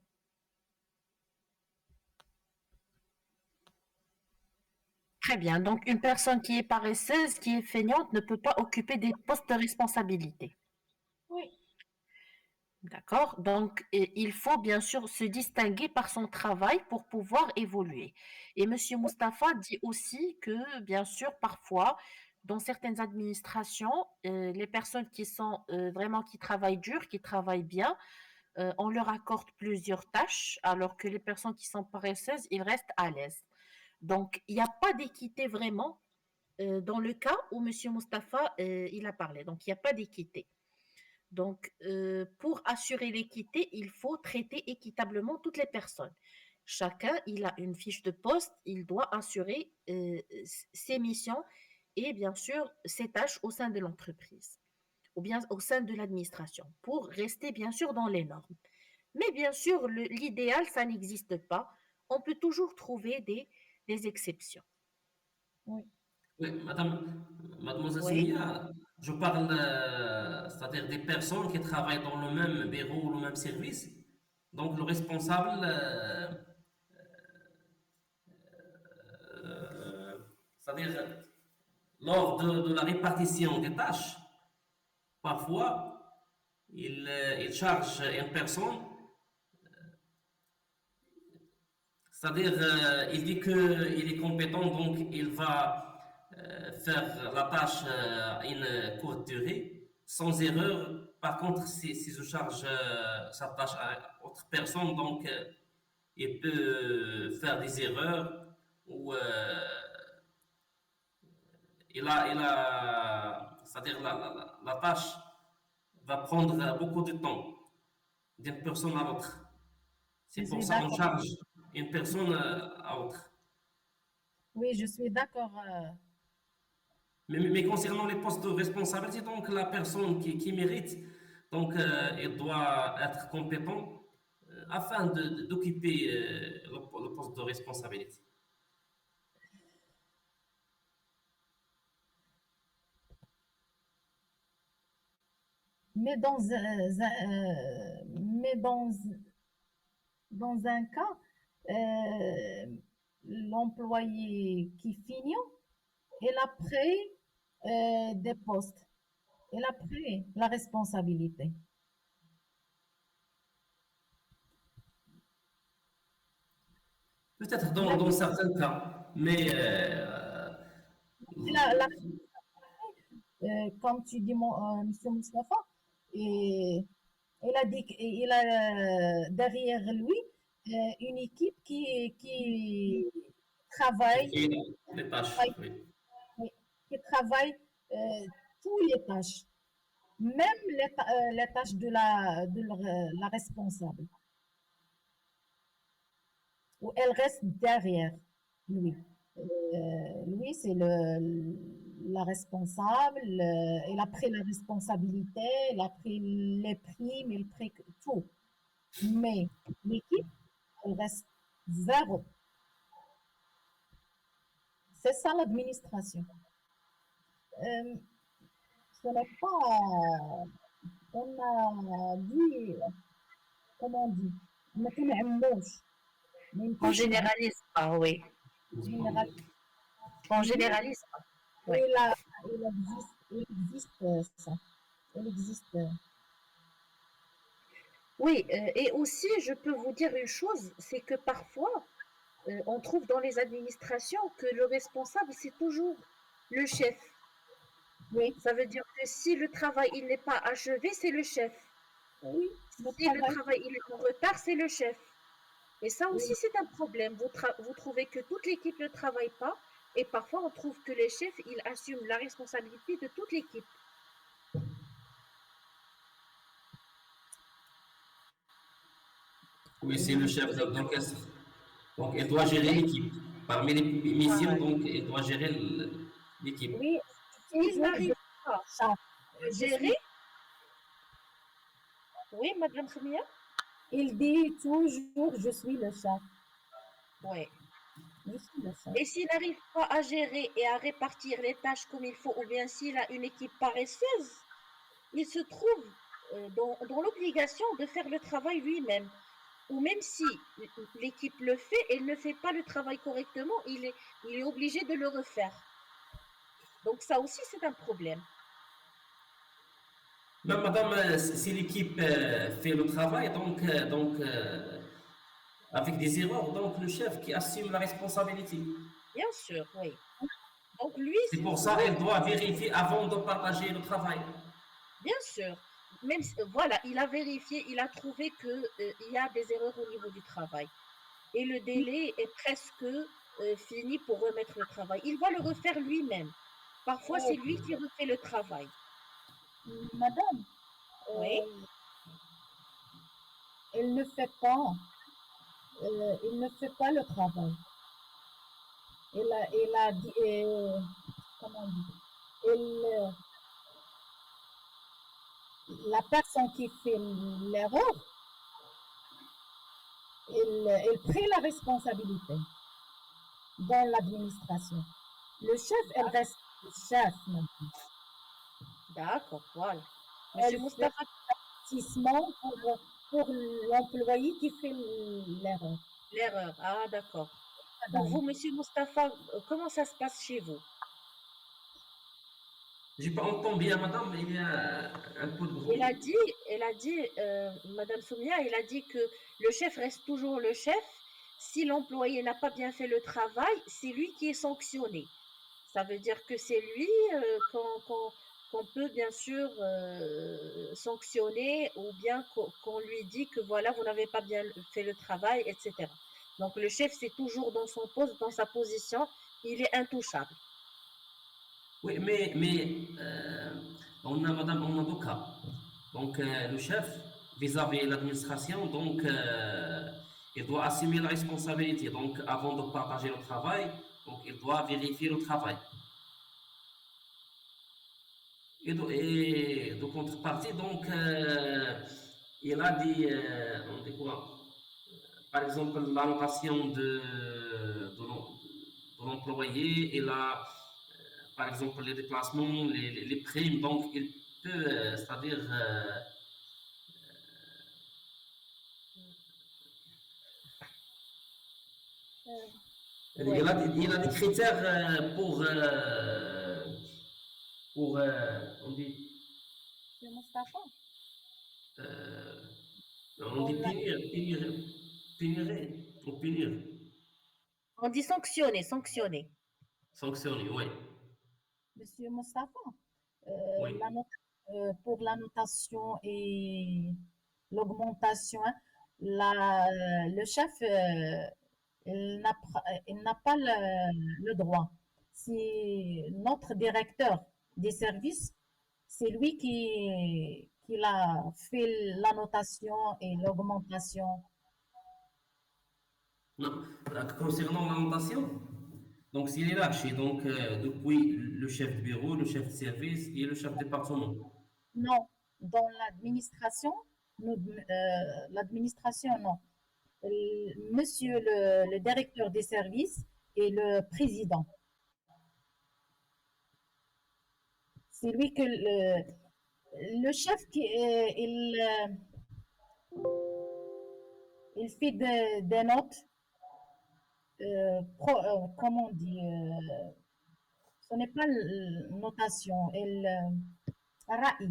Très bien. Donc, une personne qui est paresseuse, qui est feignante, ne peut pas occuper des postes de responsabilité. Oui, D'accord? Donc, il faut bien sûr se distinguer par son travail pour pouvoir évoluer. Et Monsieur Mustapha dit aussi que, bien sûr, parfois, dans certaines administrations, les personnes qui sont vraiment qui travaillent dur, qui travaillent bien, on leur accorde plusieurs tâches, alors que les personnes qui sont paresseuses, ils restent à l'aise. Donc, il n'y a pas d'équité vraiment dans le cas où Monsieur Mustapha il a parlé. Donc, il n'y a pas d'équité. Donc, pour assurer l'équité, il faut traiter équitablement toutes les personnes. Chacun, il a une fiche de poste, il doit assurer ses missions et bien sûr ses tâches au sein de l'entreprise ou bien au sein de l'administration pour rester bien sûr dans les normes. Mais bien sûr, l'idéal, ça n'existe pas. On peut toujours trouver des exceptions. oui. Oui, mademoiselle Oui, Sonia, Je parle, c'est-à-dire des personnes qui travaillent dans le même bureau ou le même service. Donc, le responsable, c'est-à-dire lors de la répartition des tâches, parfois, il charge une personne, c'est-à-dire il dit qu'il est compétent, donc il va faire la tâche à une courte durée, sans erreur. Par contre, si je charge sa tâche à autre personne, donc il peut faire des erreurs ou c'est-à-dire la tâche va prendre beaucoup de temps d'une personne à l'autre. C'est Je pour suis ça qu'on d'accord. charge une personne à autre. Oui, je suis d'accord. Mais concernant les postes de responsabilité, donc la personne qui mérite, donc elle doit être compétente afin d'occuper le poste de responsabilité. Mais dans un cas, l'employé qui finit, il a pris des postes, il a pris la responsabilité. Peut-être Il a dans certains cas, mais pris comme tu dis, Monsieur Mustafa, et il a dit qu'il a derrière lui une équipe qui qui travaille, fait les tâches, travaille- oui. oui, qui travaille toutes les tâches, même les tâches la responsable, où elle reste derrière lui. Lui, c'est la responsable, il a pris la responsabilité, il a pris les primes, il a pris tout. Mais l'équipe, elle reste zéro. C'est ça l'administration. Euh, Ce n'est pas, on a dit, comment on dit, ما تنعموش ما On يمكنش نعم généralise pas, oui. général. On Mais généralise pas. Oui. il, a, il existe ça. Il existe. Oui, et aussi, je peux vous dire une chose, c'est que parfois, on trouve dans les administrations que le responsable, c'est toujours le chef. Oui, Ça veut dire que si le travail il n'est pas achevé, c'est le chef. oui, le Si le travail. travail il est en retard, c'est le chef. Et ça aussi, Oui. c'est un problème. Vous trouvez que toute l'équipe ne travaille pas, et parfois on trouve que les chefs, ils assument la responsabilité de toute l'équipe. Oui, c'est le Vous chef trouvez que... d'orchestre. Donc, il doit gérer l'équipe. Parmi les missions, Voilà. donc, il doit gérer l'équipe. Oui, S'il toujours je n'arrive pas suis chef. à Je gérer, suis, oui, Madame Khmia? il dit toujours je suis le chef. Oui. Je suis le chef. Et s'il n'arrive pas à gérer et à répartir les tâches comme il faut, ou bien s'il a une équipe paresseuse, il se trouve dans l'obligation de faire le travail lui-même. Ou même si l'équipe le fait, elle ne fait pas le travail correctement, il est obligé de le refaire. Donc ça aussi, c'est un problème. Mais madame, si l'équipe fait le travail, avec des erreurs, donc le chef qui assume la responsabilité. Bien sûr, oui. Donc lui, C'est pour ça lui, qu'elle doit vérifier avant de partager le travail. bien sûr, même voilà, il a vérifié, il a trouvé que il y a des erreurs au niveau du travail. Et le délai est presque fini pour remettre le travail. Il va le refaire lui-même. Parfois, c'est lui qui refait le travail. Madame, Oui, euh, il ne fait pas, il ne fait pas le travail. Il a dit, comment on dit, il, la personne qui fait l'erreur, il prit la responsabilité dans l'administration. Le chef, elle reste le chef maintenant. D'accord, voilà. Monsieur Elle fait Mustapha, l'avertissement pour l'employé qui fait l'erreur. l'erreur. Ah, d'accord. Pour Madame. vous, monsieur Mustapha, comment ça se passe chez vous? J'ai pas entendu bien, madame, mais il y a un peu de Elle a bruit. dit, Madame Soumia, elle a dit que le chef reste toujours le chef. Si l'employé n'a pas bien fait le travail, c'est lui qui est sanctionné. Ça veut dire que c'est lui qu'on peut bien sûr sanctionner ou bien qu'on lui dit que voilà, vous n'avez pas bien fait le travail, etc. Donc le chef, c'est toujours dans son poste, dans sa position, il est intouchable. Oui, madame, on a deux cas. Donc, le chef, vis-à-vis de l'administration, donc, il doit assumer la responsabilité. Donc, avant de partager le travail, donc, il doit vérifier le travail. Et de contrepartie, donc, il a dit, on dit quoi? Par exemple, la notation de l'employé, il a, par exemple, les déplacements, les primes, donc il peut, c'est-à-dire, Ouais. il a des critères pour on dit, Monsieur Mustapha, euh, on dans dit la- punir, On dit sanctionner, sanctionner. sanctionner, oui, Monsieur Mustapha, oui. pour la notation et l'augmentation, le chef, il n'a pas le droit. C'est notre directeur des services, c'est lui qui a fait la notation et l'augmentation. Non, concernant la notation, donc s'il est lâché, donc depuis le chef de bureau, le chef de service et le chef de département. Non, dans l'administration, l'administration, non. Monsieur le directeur des services et le président. C'est lui que le chef il fait des notes, comment on dit, ce n'est pas notation, RAI.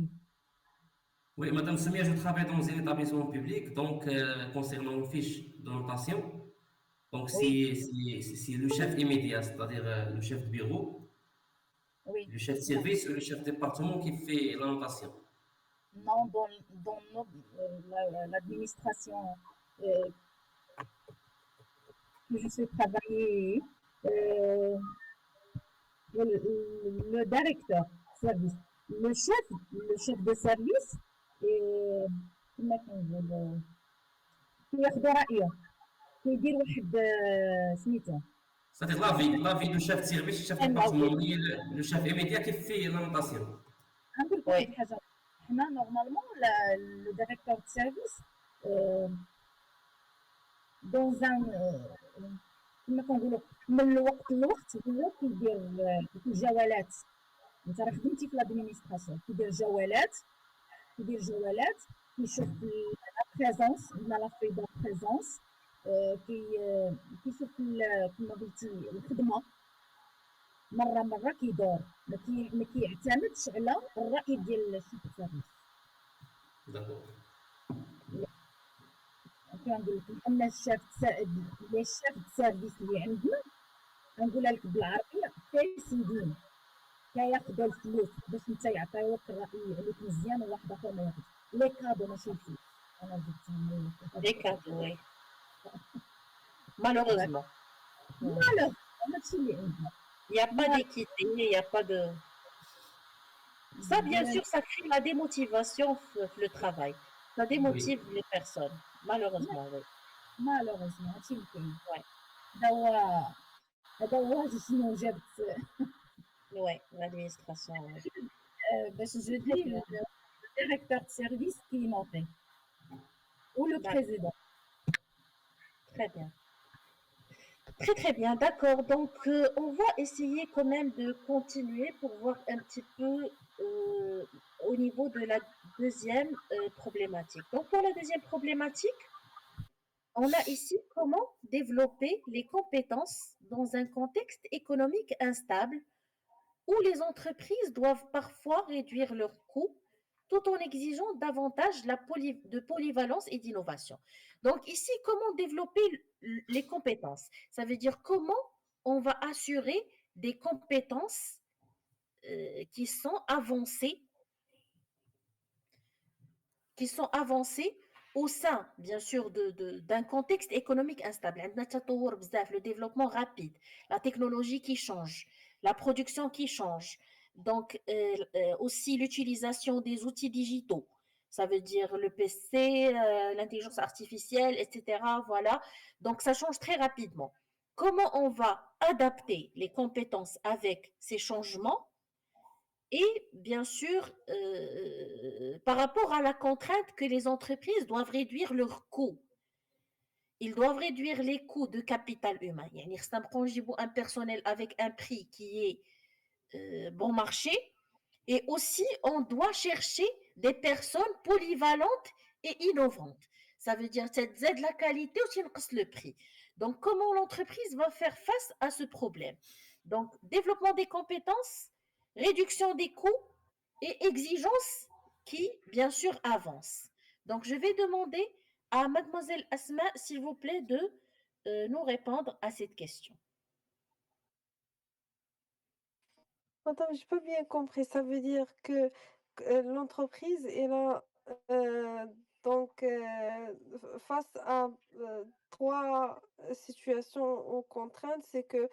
Oui, Madame Samia, je travaille dans un établissement public, donc concernant une fiche de notation, donc Oui, c'est le chef immédiat, c'est-à-dire le chef de bureau, oui. le chef de service ou le chef de département qui fait la notation. Non, dans l'administration euh, que je sais travailler, euh, le directeur de service, le chef de service, et كما كنقول كياخدو رأيه كيدير واحد سميتو C'est-à-dire la vie du chef de service, chef de département, mais le chef immédiat qui fait la notation. غنقول لك واحد Oui. الحاجة حنا نورمالمون لو ديريكتور دو سيرفيس دون ان كما كنقولوا من الوقت للوقت هو كيدير الجولات انت راه خدمتي في لادمينستراسيون كيدير جولات كيشوف لا بريزونس عندنا لا في دو بريزونس كيشوف كما قلتي الخدمه مره كيدور ما كيعتمدش على الراي ديال الشيف سيرفيس D'accord. كنقول لك ان الشيف سيرفيس اللي عندنا غنقولها لك بالعربيه كيسندين كياخذوا الفلوس باش انت يعطيوك الراي عليك مزيان وواحد اخر ما ياخذ لي كادو ماشي الفلوس انا جبت Des cadeaux, oui. Malheureusement. Ouais. مالو هادشي اللي عندنا Il n'y a pas d'équité, il n'y a pas de... Ça, bien sûr, ça crée la démotivation, le travail. Ça Oui. démotive les personnes, malheureusement, oui. مالوغوزمون هادشي اللي كاين Ouais, هذا هو شنو جابت ouais, l'administration, ouais. باش جو دي le directeur de service qui est noté ou le D'accord, président. très bien. Très très bien, d'accord. Donc, on va essayer quand même de continuer pour voir un petit peu au niveau de la deuxième problématique. Donc, pour la deuxième problématique, on a ici comment développer les compétences dans un contexte économique instable où les entreprises doivent parfois réduire leurs coûts tout en exigeant davantage de polyvalence et d'innovation. Donc ici, comment développer les compétences? Ça veut dire comment on va assurer des compétences qui sont avancées, qui sont avancées au sein, bien sûr, d'un contexte économique instable. عندنا تطور بزاف, le développement rapide, la technologie qui change, la production qui change. Donc, aussi l'utilisation des outils digitaux. Ça veut dire le PC, l'intelligence artificielle, etc. Voilà. Donc, ça change très rapidement. Comment on va adapter les compétences avec ces changements et bien sûr, par rapport à la contrainte que les entreprises doivent réduire leurs coûts. Ils doivent réduire les coûts de capital humain. يعني خصنا نبقاو نجيبوا un personnel avec un prix qui est bon marché. Et aussi, on doit chercher des personnes polyvalentes et innovantes. Ça veut dire que c'est la qualité ou le prix. Donc, comment l'entreprise va faire face à ce problème? Donc, développement des compétences, réduction des coûts et exigence qui, bien sûr, avance. Donc, je vais demander à mademoiselle Asma, s'il vous plaît, de nous répondre à cette question. Attends, j'ai pas bien compris. Ça veut dire que, l'entreprise elle a, donc face à, 3 situations ou contraintes, c'est que,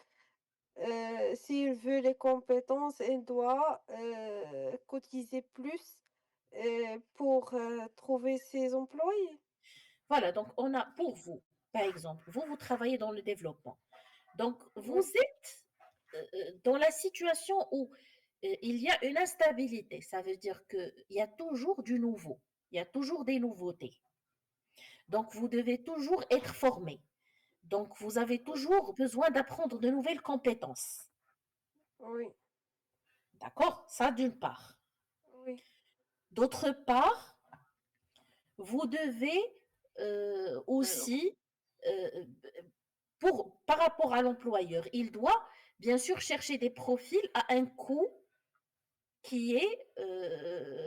s'il veut les compétences, elle doit, cotiser plus, pour, trouver ses employés? Voilà, donc on a pour vous, par exemple, vous travaillez dans le développement. Donc, vous Oui, êtes dans la situation où il y a une instabilité. Ça veut dire qu'il y a toujours du nouveau, il y a toujours des nouveautés. Donc, vous devez toujours être formé. Donc, vous avez oui, toujours besoin d'apprendre de nouvelles compétences. oui, D'accord? Ça, d'une part. oui. D'autre part, vous devez aussi, euh, par rapport à l'employeur, il doit bien sûr chercher des profils à un coût qui est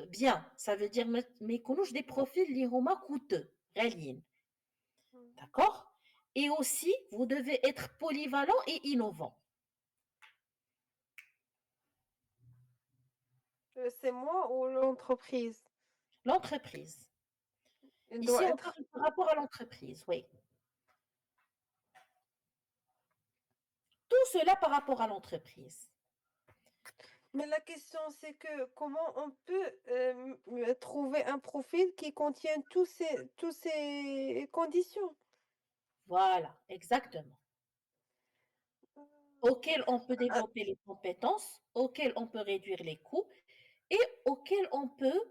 bien. Ça veut dire, mais qu'on des profils qui sont coûteux, غاليين. Mmh. D'accord? Et aussi, vous devez être polyvalent et innovant. C'est moi ou l'entreprise? L'entreprise. Elle Ici, doit on être parle par rapport à l'entreprise, oui. Tout cela par rapport à l'entreprise. Mais la question, c'est que comment on peut, trouver un profil qui contient tous ces conditions? Voilà, exactement. Auquel on peut Ah, développer les compétences, auquel on peut réduire les coûts et auquel on peut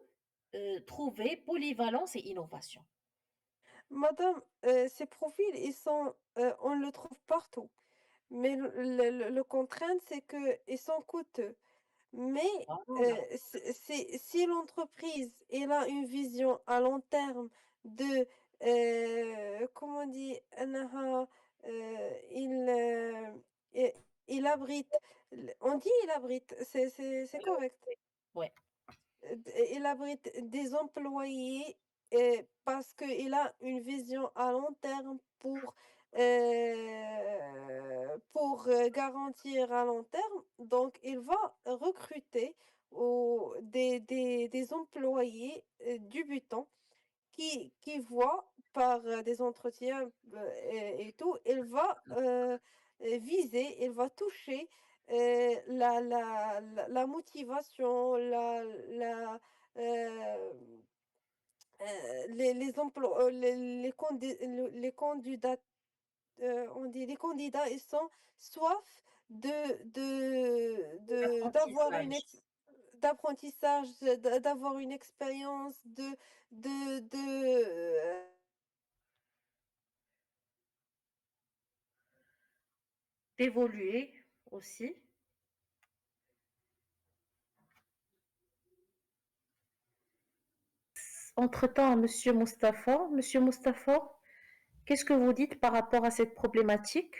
trouver polyvalence et innovation. madame, ces profils, on le trouve partout. Mais le contrainte, c'est qu'ils sont coûteux. Mais, Voilà. si l'entreprise, elle a une vision à long terme de, comment on dit? أنها, il, i il abrite on dit il abrite, c'est correct. Ouais. Il abrite des employés, parce qu'il a une vision à long terme garantir à long terme. Donc il va recruter des employés, débutants qui voient par, des entretiens, et tout, il va toucher, la motivation, hem, les candidats, on dit les candidats, ils sont soif d'avoir une Apprentissage. d'apprentissage, d'avoir une expérience, de, d'évoluer aussi. Entre-temps, Monsieur Mustapha, qu'est-ce que vous dites par rapport à cette problématique?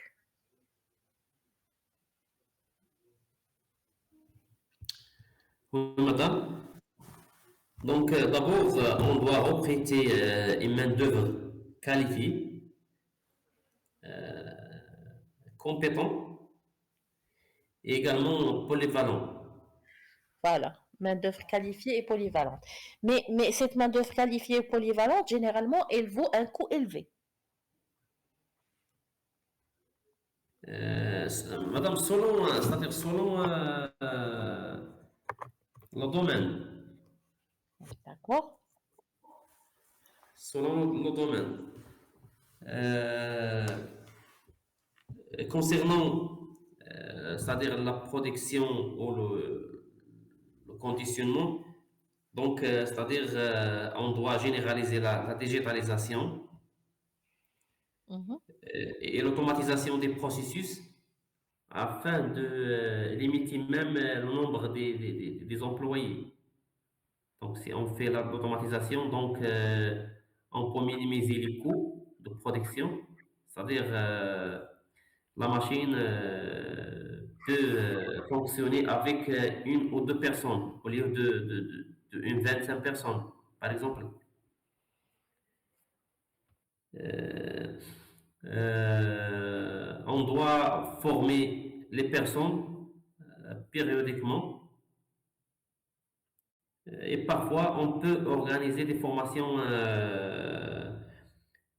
Oui, madame. Donc, d'abord, on doit recruter une main-d'œuvre qualifiée, compétente et également polyvalente. Voilà, main-d'œuvre qualifiée et polyvalente. Mais cette main-d'œuvre qualifiée et polyvalente, généralement, elle vaut un coût élevé. Madame, selon, c'est-à-dire selon le domaine, D'accord? selon le domaine. Euh, concernant, c'est-à-dire la production ou le conditionnement, donc, c'est-à-dire on doit généraliser la digitalisation Mhm. et l'automatisation des processus afin de limiter même le nombre des employés. Donc, si on fait l'automatisation, donc on peut minimiser les coûts de production, c'est-à-dire la machine peut fonctionner avec une ou deux personnes au lieu de une 25 personnes, par exemple. Euh, on doit former les personnes périodiquement et parfois on peut organiser des formations,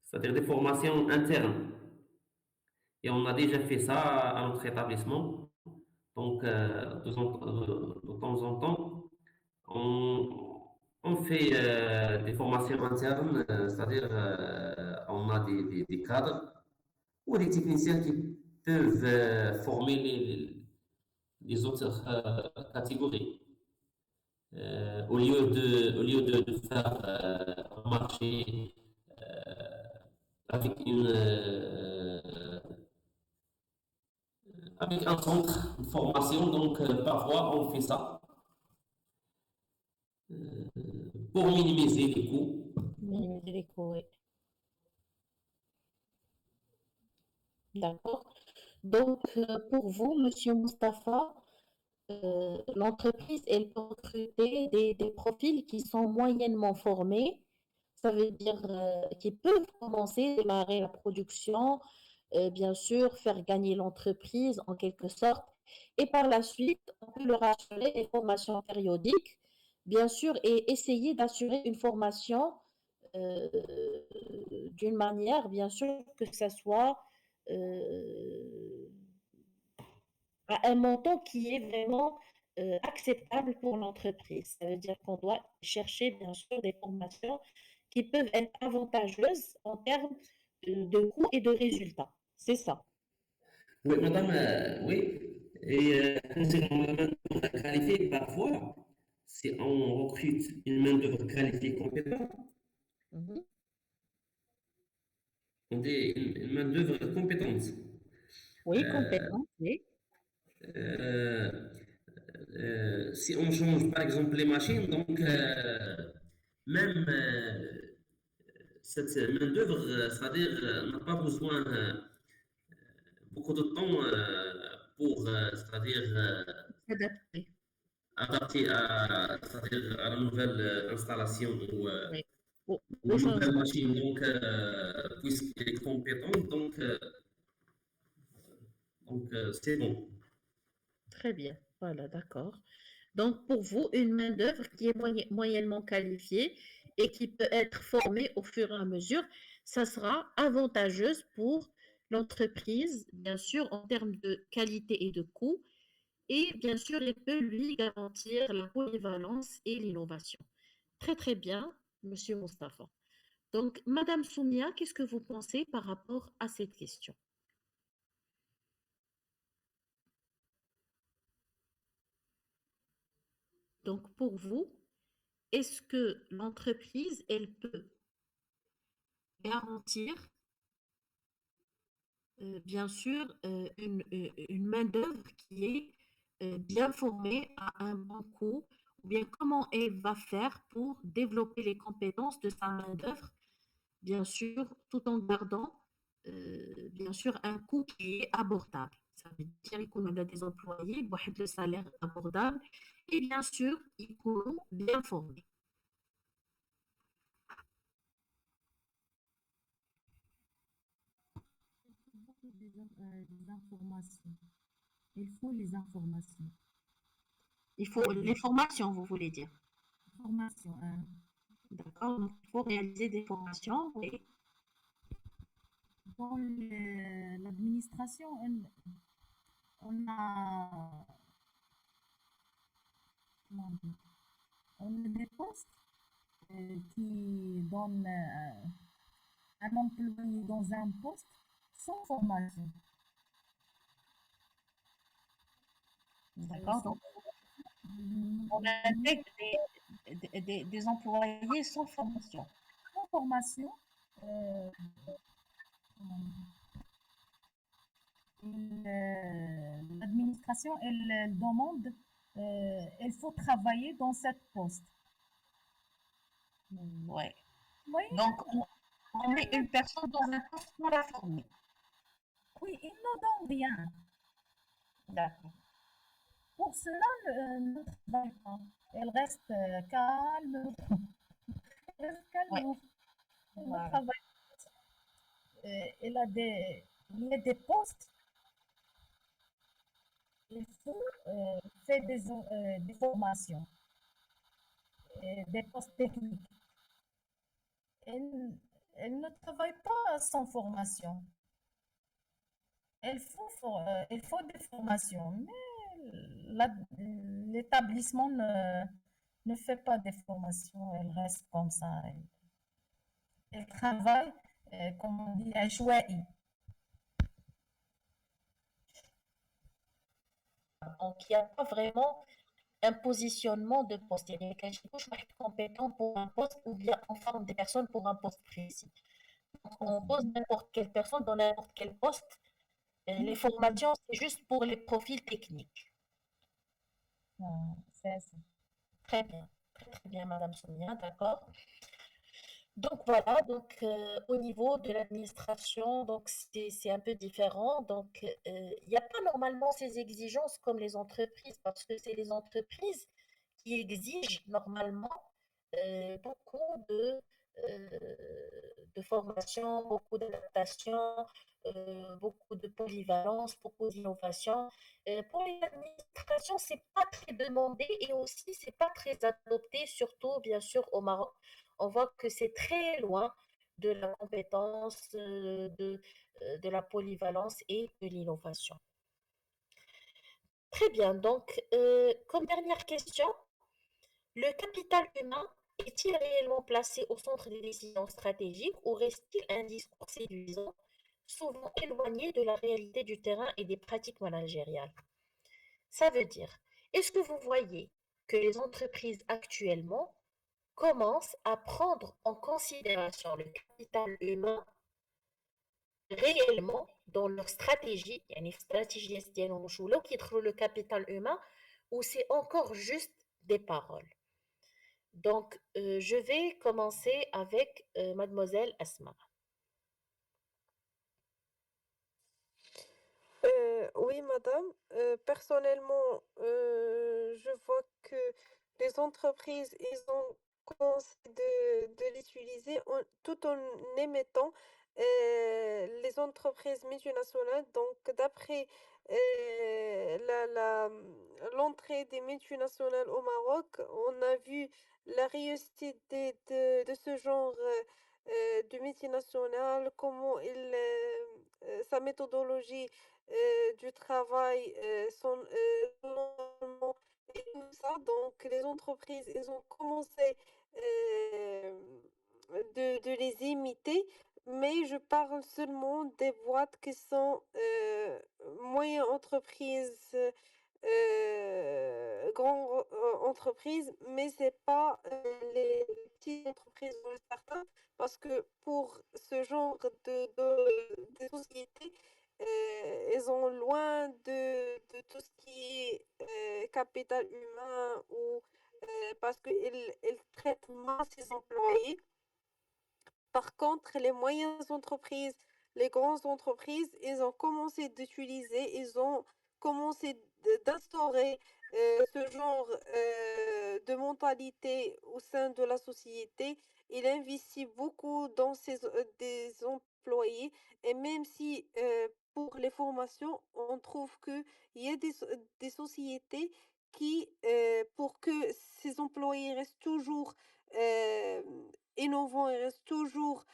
c'est-à-dire des formations internes. Et on a déjà fait ça à notre établissement. Donc, de temps en temps, on, on fait des formations internes, c'est-à-dire on a des cadres ou des techniciens qui peuvent former les autres catégories. Au lieu de faire un marché avec avec un centre de formation, donc parfois on fait ça pour minimiser les coûts. Minimiser les coûts, oui. D'accord. Donc, pour vous, Monsieur Mustapha, l'entreprise, elle peut recruter des profils qui sont moyennement formés. Ça veut dire qu'ils peuvent commencer, démarrer la production, bien sûr, faire gagner l'entreprise en quelque sorte. Et par la suite, on peut leur assurer des formations périodiques, bien sûr, et essayer d'assurer une formation euh, d'une manière, bien sûr, que ça soit à un montant qui est vraiment acceptable pour l'entreprise. Ça veut dire qu'on doit chercher, bien sûr, des formations qui peuvent être avantageuses en termes de coûts et de résultats. C'est ça. Oui, madame, oui. Et concernant la main-d'œuvre qualifiée, parfois, si on recrute une main-d'œuvre qualifiée compétente, Mhm. on dit une main-d'œuvre compétente. Oui, compétent, oui. Euh, si on change par exemple les machines, donc même cette main-d'œuvre, c'est-à-dire n'a pas besoin beaucoup de temps pour, c'est-à-dire S'adapter. adapter c'est-à-dire à la nouvelle installation Oui. Au ou une nouvelle changement. machine, donc puisqu'elle est compétente, donc c'est bon. Très bien. Voilà, d'accord. Donc, pour vous, une main-d'œuvre qui est moyennement qualifiée et qui peut être formée au fur et à mesure, ça sera avantageuse pour l'entreprise, bien sûr, en termes de qualité et de coût. Et bien sûr, elle peut lui garantir la polyvalence et l'innovation. Très, très bien, Monsieur Mustapha. Donc, Madame Soumia, qu'est-ce que vous pensez par rapport à cette question? Donc, pour vous, est-ce que l'entreprise, elle peut garantir bien sûr, une main-d'œuvre qui est bien formée à un bon coût, ou bien comment elle va faire pour développer les compétences de sa main-d'œuvre, bien sûr, tout en gardant, bien sûr, un coût qui est abordable. Ça veut dire qu'on a des employés, بواحد le salaire abordable, et bien sûr, ils seront bien formés. Des informations. Il faut les informations. Il faut les formations, vous voulez dire. Formation, hein. D'accord? Donc, il faut réaliser des formations, oui. Dans l'administration, on a, comment dire, on a des postes qui donnent un employé dans un poste sans formation. D'accord? Sans Donc, on intègre des employés sans formation. formation, euh, comment dire, l'administration, elle demande, il faut travailler dans cette poste. Ouais. Oui, Donc, on met une personne dans un poste pour la former. oui, ils ne donnent rien. D'accord. Pour cela, ne travaille pas. Elle reste calme. Elle reste Ouais. calme. Elle ne Voilà. travaille pas. Il y a des postes. Il faut faire des formations, des postes techniques. Elle, elle ne travaille pas sans formation. Il faut des formations, mais l'établissement ne fait pas des formations. Elle reste comme ça. Elle travaille, comme on dit, عشوائي. Donc, il n'y a pas vraiment un positionnement de poste. Il y a quelqu'un qui est compétent pour un poste ou bien on forme des personnes pour un poste précis. Donc, on pose n'importe quelle personne dans n'importe quel poste. Et les formations, c'est juste pour les profils techniques. C'est ça. Très bien. Très, très bien, Madame Sonia, d'accord. Donc voilà, donc au niveau de l'administration, donc c'est un peu différent. Donc il n'y a pas normalement ces exigences comme les entreprises parce que c'est les entreprises qui exigent normalement beaucoup de formation, beaucoup d'adaptation, beaucoup de polyvalence, beaucoup d'innovation. Pour les administrations, c'est pas très demandé et aussi c'est pas très adopté, surtout bien sûr au Maroc. On voit que c'est très loin de la compétence, de la polyvalence et de l'innovation. Très bien, donc comme dernière question, le capital humain est-il réellement placé au centre des décisions stratégiques ou reste-t-il un discours séduisant, souvent éloigné de la réalité du terrain et des pratiques managériales? Ça veut dire, est-ce que vous voyez que les entreprises actuellement commencent à prendre en considération le capital humain réellement dans leur stratégie, يعني في stratégie ديالهم واش ولاو كيدخلوا le capital humain ou c'est encore juste des paroles? Donc, je vais commencer avec mademoiselle Asma. Oui, madame. Personnellement, je vois que les entreprises, ils ont commencé de l'utiliser tout en émettant les entreprises multinationales. Donc, d'après l'entrée des multinationales au Maroc, on a vu la réussite de ce genre de multinationales, comment sa méthodologie du travail, l'environnement et tout ça. Donc, les entreprises, ils ont commencé de les imiter, mais je parle seulement des boîtes qui sont moyennes entreprises, grandes entreprises, mais c'est pas les petites entreprises ou les startups, parce que pour ce genre de société, elles sont loin de tout ce qui est capital humain ou parce qu'elles traitent mal ses employés. Par contre, les moyennes entreprises, les grandes entreprises, ils ont commencé d'utiliser, ils ont commencé d'instaurer ce genre de mentalité au sein de la société. Il investit beaucoup dans des employés et même si pour les formations, on trouve qu'il y a des sociétés qui, pour que ces employés restent toujours euh, innovants et restent toujours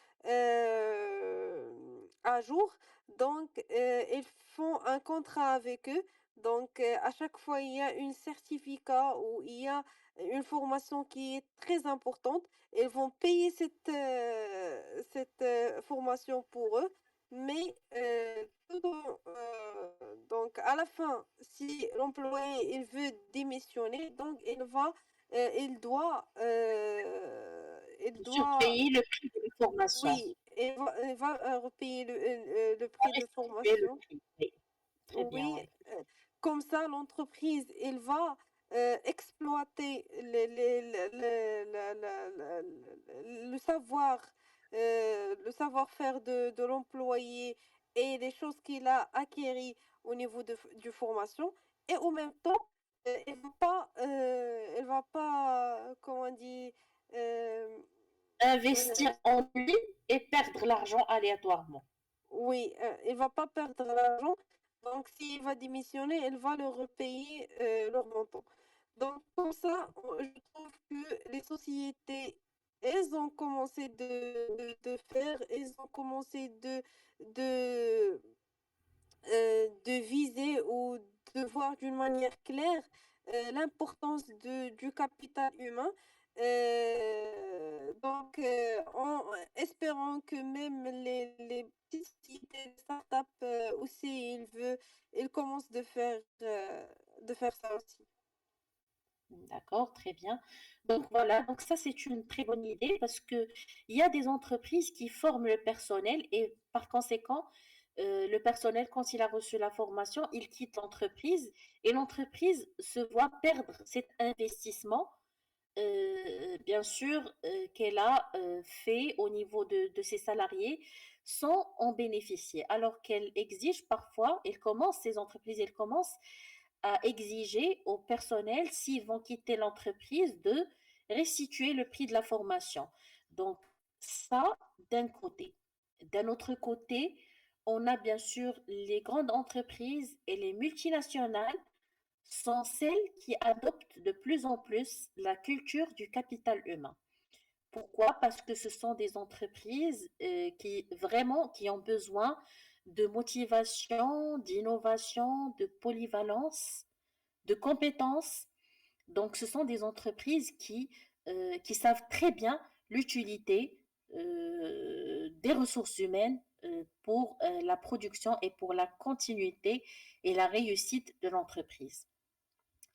à jour. Donc, ils font un contrat avec eux. Donc, à chaque fois, il y a un certificat ou il y a une formation qui est très importante. Ils vont payer cette formation pour eux. Mais donc à la fin, si l'employé il veut démissionner, donc il doit, Surpayer le prix de la formation. oui, il va repayer le À prix de restituer le formation. prix. Oui, très bien, Oui, oui. comme ça, l'entreprise, elle va exploiter le savoir-faire de l'employé et les choses qu'il a acquis au niveau du formation. Et en même temps, elle va pas, comment on dit, euh, Investir en lui et perdre l'argent aléatoirement. oui, il va pas perdre l'argent. Donc, s'il va démissionner, elle va leur repayer leur montant. Donc, comme ça, je trouve que les sociétés, elles ont commencé de faire, elles ont commencé de, de viser ou de voir d'une manière claire l'importance du capital humain. Donc, en espérant que même les petites sociétés, les startups aussi, ils commencent de faire ça aussi. D'accord, très bien. Donc voilà, donc ça c'est une très bonne idée parce que il y a des entreprises qui forment le personnel et par conséquent, le personnel, quand il a reçu la formation, il quitte l'entreprise et l'entreprise se voit perdre cet investissement, bien sûr, qu'elle a fait au niveau de ses salariés sans en bénéficier. Alors qu'elle exige parfois, ces entreprises, elles commencent à exiger au personnel, s'ils vont quitter l'entreprise, de restituer le prix de la formation. Donc, ça, d'un côté. D'un autre côté, on a bien sûr les grandes entreprises et les multinationales sont celles qui adoptent de plus en plus la culture du capital humain. Pourquoi? Parce que ce sont des entreprises qui vraiment qui ont besoin de motivation, d'innovation, de polyvalence, de compétences. Donc, ce sont des entreprises qui savent très bien l'utilité des ressources humaines pour la production et pour la continuité et la réussite de l'entreprise.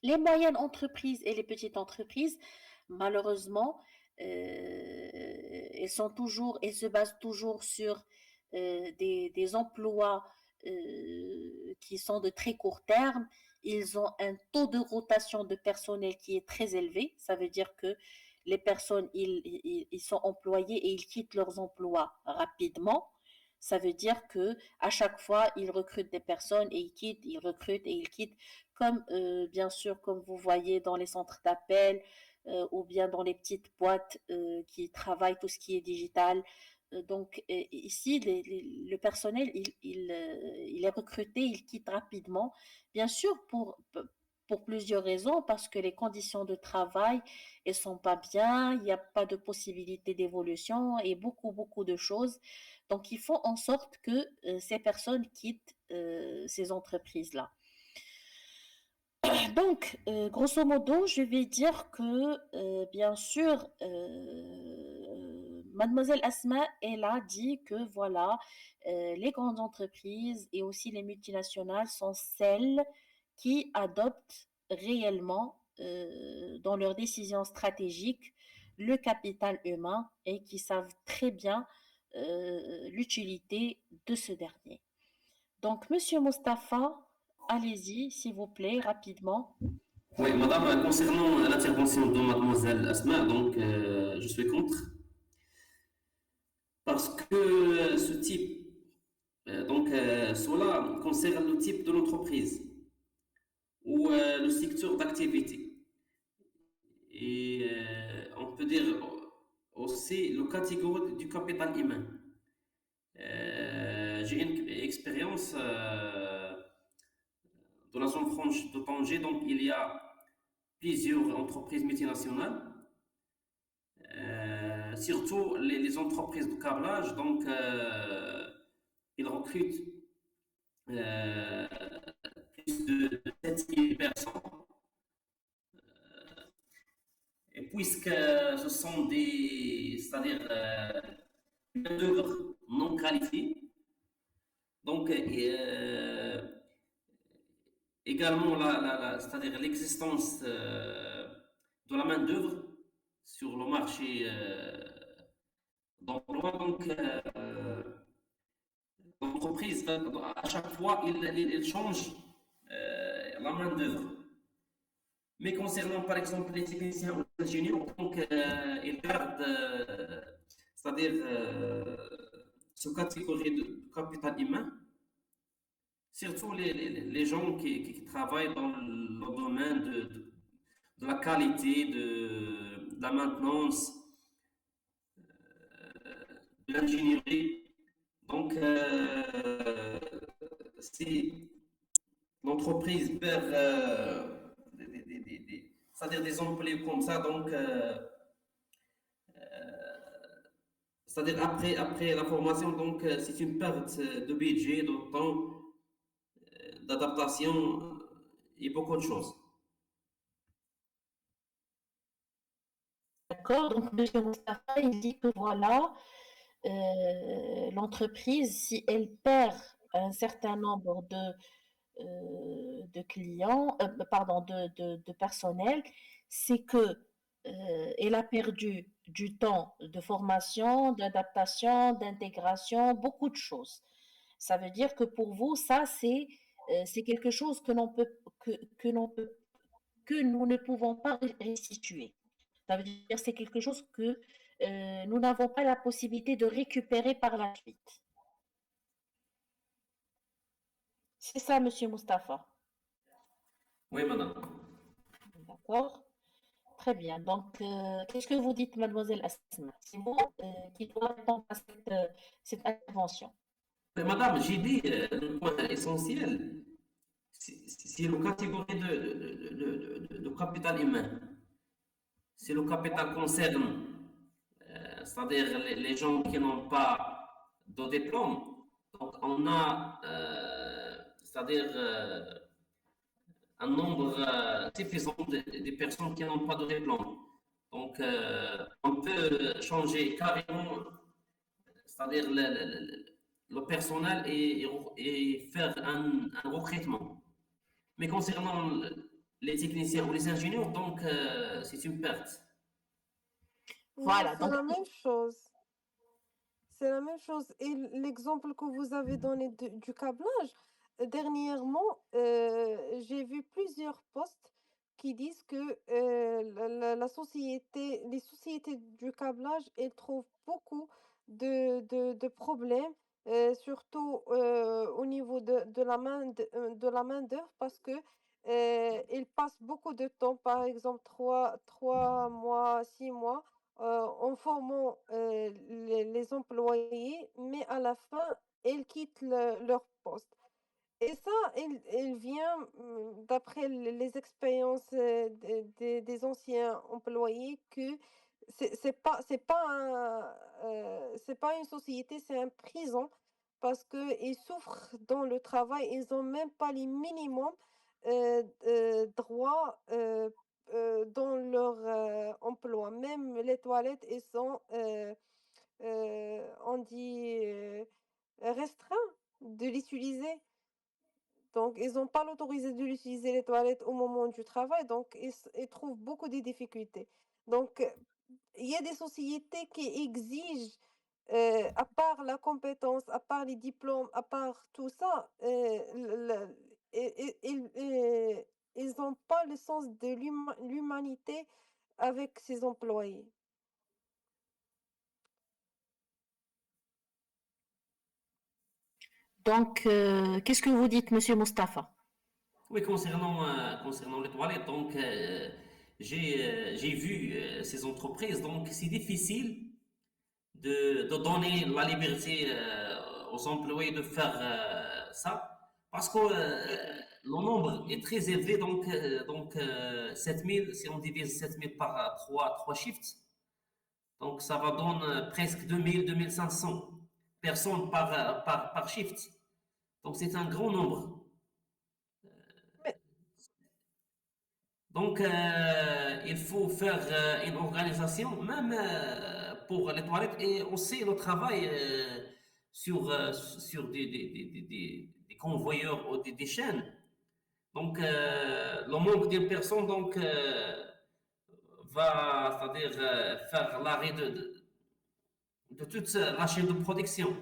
Les moyennes entreprises et les petites entreprises, malheureusement, elles se basent toujours sur des emplois qui sont de très court terme. Ils ont un taux de rotation de personnel qui est très élevé. Ça veut dire que les personnes, ils sont employés et ils quittent leurs emplois rapidement. Ça veut dire que à chaque fois, ils recrutent des personnes et ils quittent, ils recrutent et ils quittent, comme bien sûr, comme vous voyez dans les centres d'appel ou bien dans les petites boîtes qui travaillent tout ce qui est digital. Donc ici, le personnel, il est recruté, il quitte rapidement, bien sûr pour plusieurs raisons, parce que les conditions de travail, elles sont pas bien, il n'y a pas de possibilité d'évolution et beaucoup de choses. Donc, ils font en sorte que ces personnes quittent ces entreprises-là. Donc, grosso modo, je vais dire que, bien sûr, mademoiselle Asma, elle a dit que, voilà, les grandes entreprises et aussi les multinationales sont celles qui adoptent réellement, dans leurs décisions stratégiques, le capital humain et qui savent très bien, l'utilité de ce dernier. Donc, Monsieur Mustapha, allez-y, s'il vous plaît, rapidement. Oui, madame, concernant l'intervention de mademoiselle Asma, donc je suis contre, parce que ce type, cela concerne le type de l'entreprise ou le secteur d'activité. Et on peut dire aussi le catégorie du capital humain. J'ai une expérience dans la zone franche de Tanger, donc il y a plusieurs entreprises multinationales, surtout les entreprises de câblage, donc ils recrutent euh, plus de 7000 personnes. Et puisque ce sont des, c'est-à-dire main-d'œuvre non qualifiée, donc également c'est-à-dire l'existence de la main-d'œuvre sur le marché d'emploi, donc l'entreprise, à chaque fois, il change la main-d'œuvre. Mais concernant par exemple les techniciens ou les ingénieurs, donc ils gardent, c'est-à-dire ce catégorie de capital humain, surtout les gens qui travaillent dans le domaine de la qualité, de la maintenance, de l'ingénierie. Donc, si l'entreprise perd c'est-à-dire des employés comme ça, donc c'est-à-dire après la formation, donc c'est une perte de budget, de temps, d'adaptation et beaucoup de choses. D'accord, donc Monsieur Mustapha, il dit que voilà, l'entreprise, si elle perd un certain nombre de clients, pardon, de personnel, c'est que elle a perdu du temps de formation, d'adaptation, d'intégration, beaucoup de choses. Ça veut dire que pour vous, ça, c'est quelque chose que l'on peut, que l'on peut, que nous ne pouvons pas restituer. Ça veut dire que c'est quelque chose que nous n'avons pas la possibilité de récupérer par la suite. C'est ça, Monsieur Mustapha. Oui, madame. D'accord? Très bien. Donc, qu'est-ce que vous dites, mademoiselle Asma? C'est vous qui doit répondre à cette intervention. Mais madame, j'ai dit le point essentiel, c'est le catégorie de capital humain. Si le capital concerne, c'est-à-dire les gens qui n'ont pas de diplôme, donc on a, c'est-à-dire un nombre suffisant de personnes qui n'ont pas de diplôme. Donc, on peut changer carrément, c'est-à-dire le personnel et faire un recrutement. Mais concernant les techniciens ou les ingénieurs, donc c'est une perte. Non, Voilà. c'est Donc, la même chose. C'est la même chose. Et l'exemple que vous avez donné du câblage, dernièrement, j'ai vu plusieurs posts qui disent que la société, les sociétés du câblage, elles trouvent beaucoup de problèmes, surtout au niveau de la main d'œuvre, parce que ils passent beaucoup de temps, par exemple 3 mois, 6 mois en formant les employés, mais à la fin, ils quittent leur poste. Et ça, il vient d'après les expériences des anciens employés que c'est pas une société, c'est un prison parce qu'ils souffrent dans le travail, ils n'ont même pas les minimums droits dans leur emploi. Même les toilettes, ils sont, on dit, restreints de l'utiliser. Donc, ils n'ont pas l'autorisation de l'utiliser les toilettes au moment du travail, donc ils trouvent beaucoup de difficultés. Donc, il y a des sociétés qui exigent à part la compétence, à part les diplômes, à part tout ça, ils n'ont pas le sens de l'humanité avec ses employés. Donc, qu'est-ce que vous dites, Monsieur Mustapha? Oui, concernant les toilettes, donc j'ai vu ces entreprises, donc c'est difficile de donner la liberté aux employés de faire ça parce que le nombre est très élevé, donc 7000, si on divise 7000 par trois shifts, donc ça va donner presque 2500 personnes par shift. Donc c'est un grand nombre. Mais, Donc, il faut faire une organisation, même pour les toilettes, et aussi le travail sur des convoyeurs ou des chaînes. Donc, le manque d'une personne donc, va, c'est-à-dire, faire l'arrêt de toute la chaîne de production.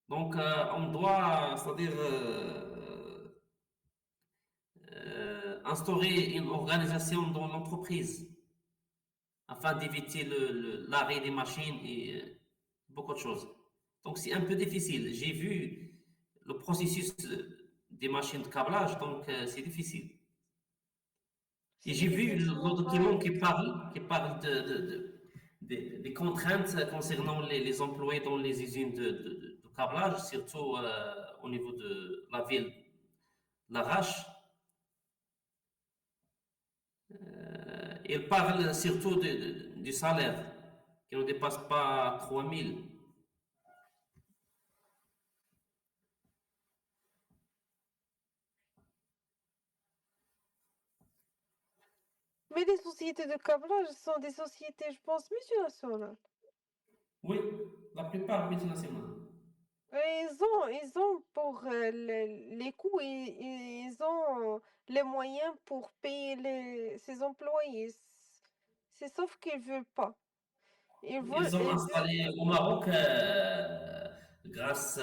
Donc, on doit, c'est-à-dire, instaurer une organisation dans l'entreprise afin d'éviter l'arrêt des machines et beaucoup de choses. Donc c'est un peu difficile. J'ai vu le processus des machines de câblage, donc c'est difficile. Et c'est j'ai vu difficile le pour, document qui parle des contraintes concernant les employés dans les usines de câblage, surtout au niveau de la ville Larache. Il parle surtout du salaire, qui ne dépasse pas 3000. mais les sociétés de câblage sont des sociétés, je pense, multinationales. Oui, la plupart multinationales. Et ils ont pour les coûts, ils ont les moyens pour payer ses employés. C'est sauf qu'ils veulent pas. Ils ont Ils veulent, installé au Maroc grâce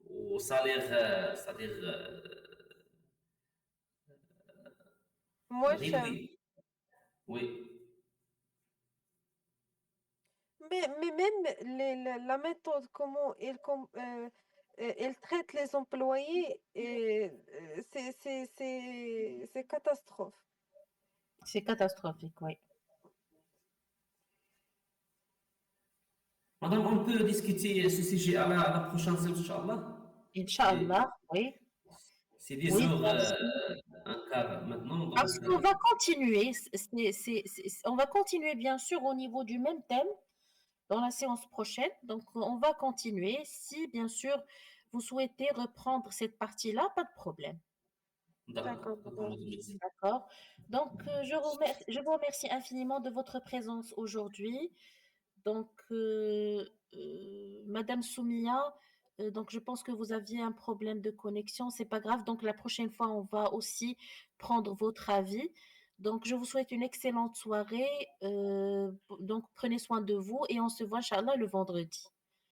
au salaire, c'est-à-dire moins cher. réduit. Oui. Mais même la méthode, comment ils traitent les employés, c'est catastrophe. C'est catastrophique, oui. Madame, on peut discuter ce sujet à la prochaine séance, Inch'Allah. Inch'Allah, Et oui. c'est 10 Oui, heures bien sûr. un quart maintenant, Parce donc qu'on va continuer, on va continuer bien sûr au niveau du même thème dans la séance prochaine. Donc, on va continuer. Si bien sûr vous souhaitez reprendre cette partie-là, pas de problème. d'accord, D'accord. d'accord, madame, merci. D'accord. Donc, je vous remercie infiniment de votre présence aujourd'hui. Donc, Madame Soumia, donc je pense que vous aviez un problème de connexion. C'est pas grave. Donc, la prochaine fois, on va aussi prendre votre avis. Donc, je vous souhaite une excellente soirée. Donc, prenez soin de vous et on se voit, Inch'Allah, le vendredi.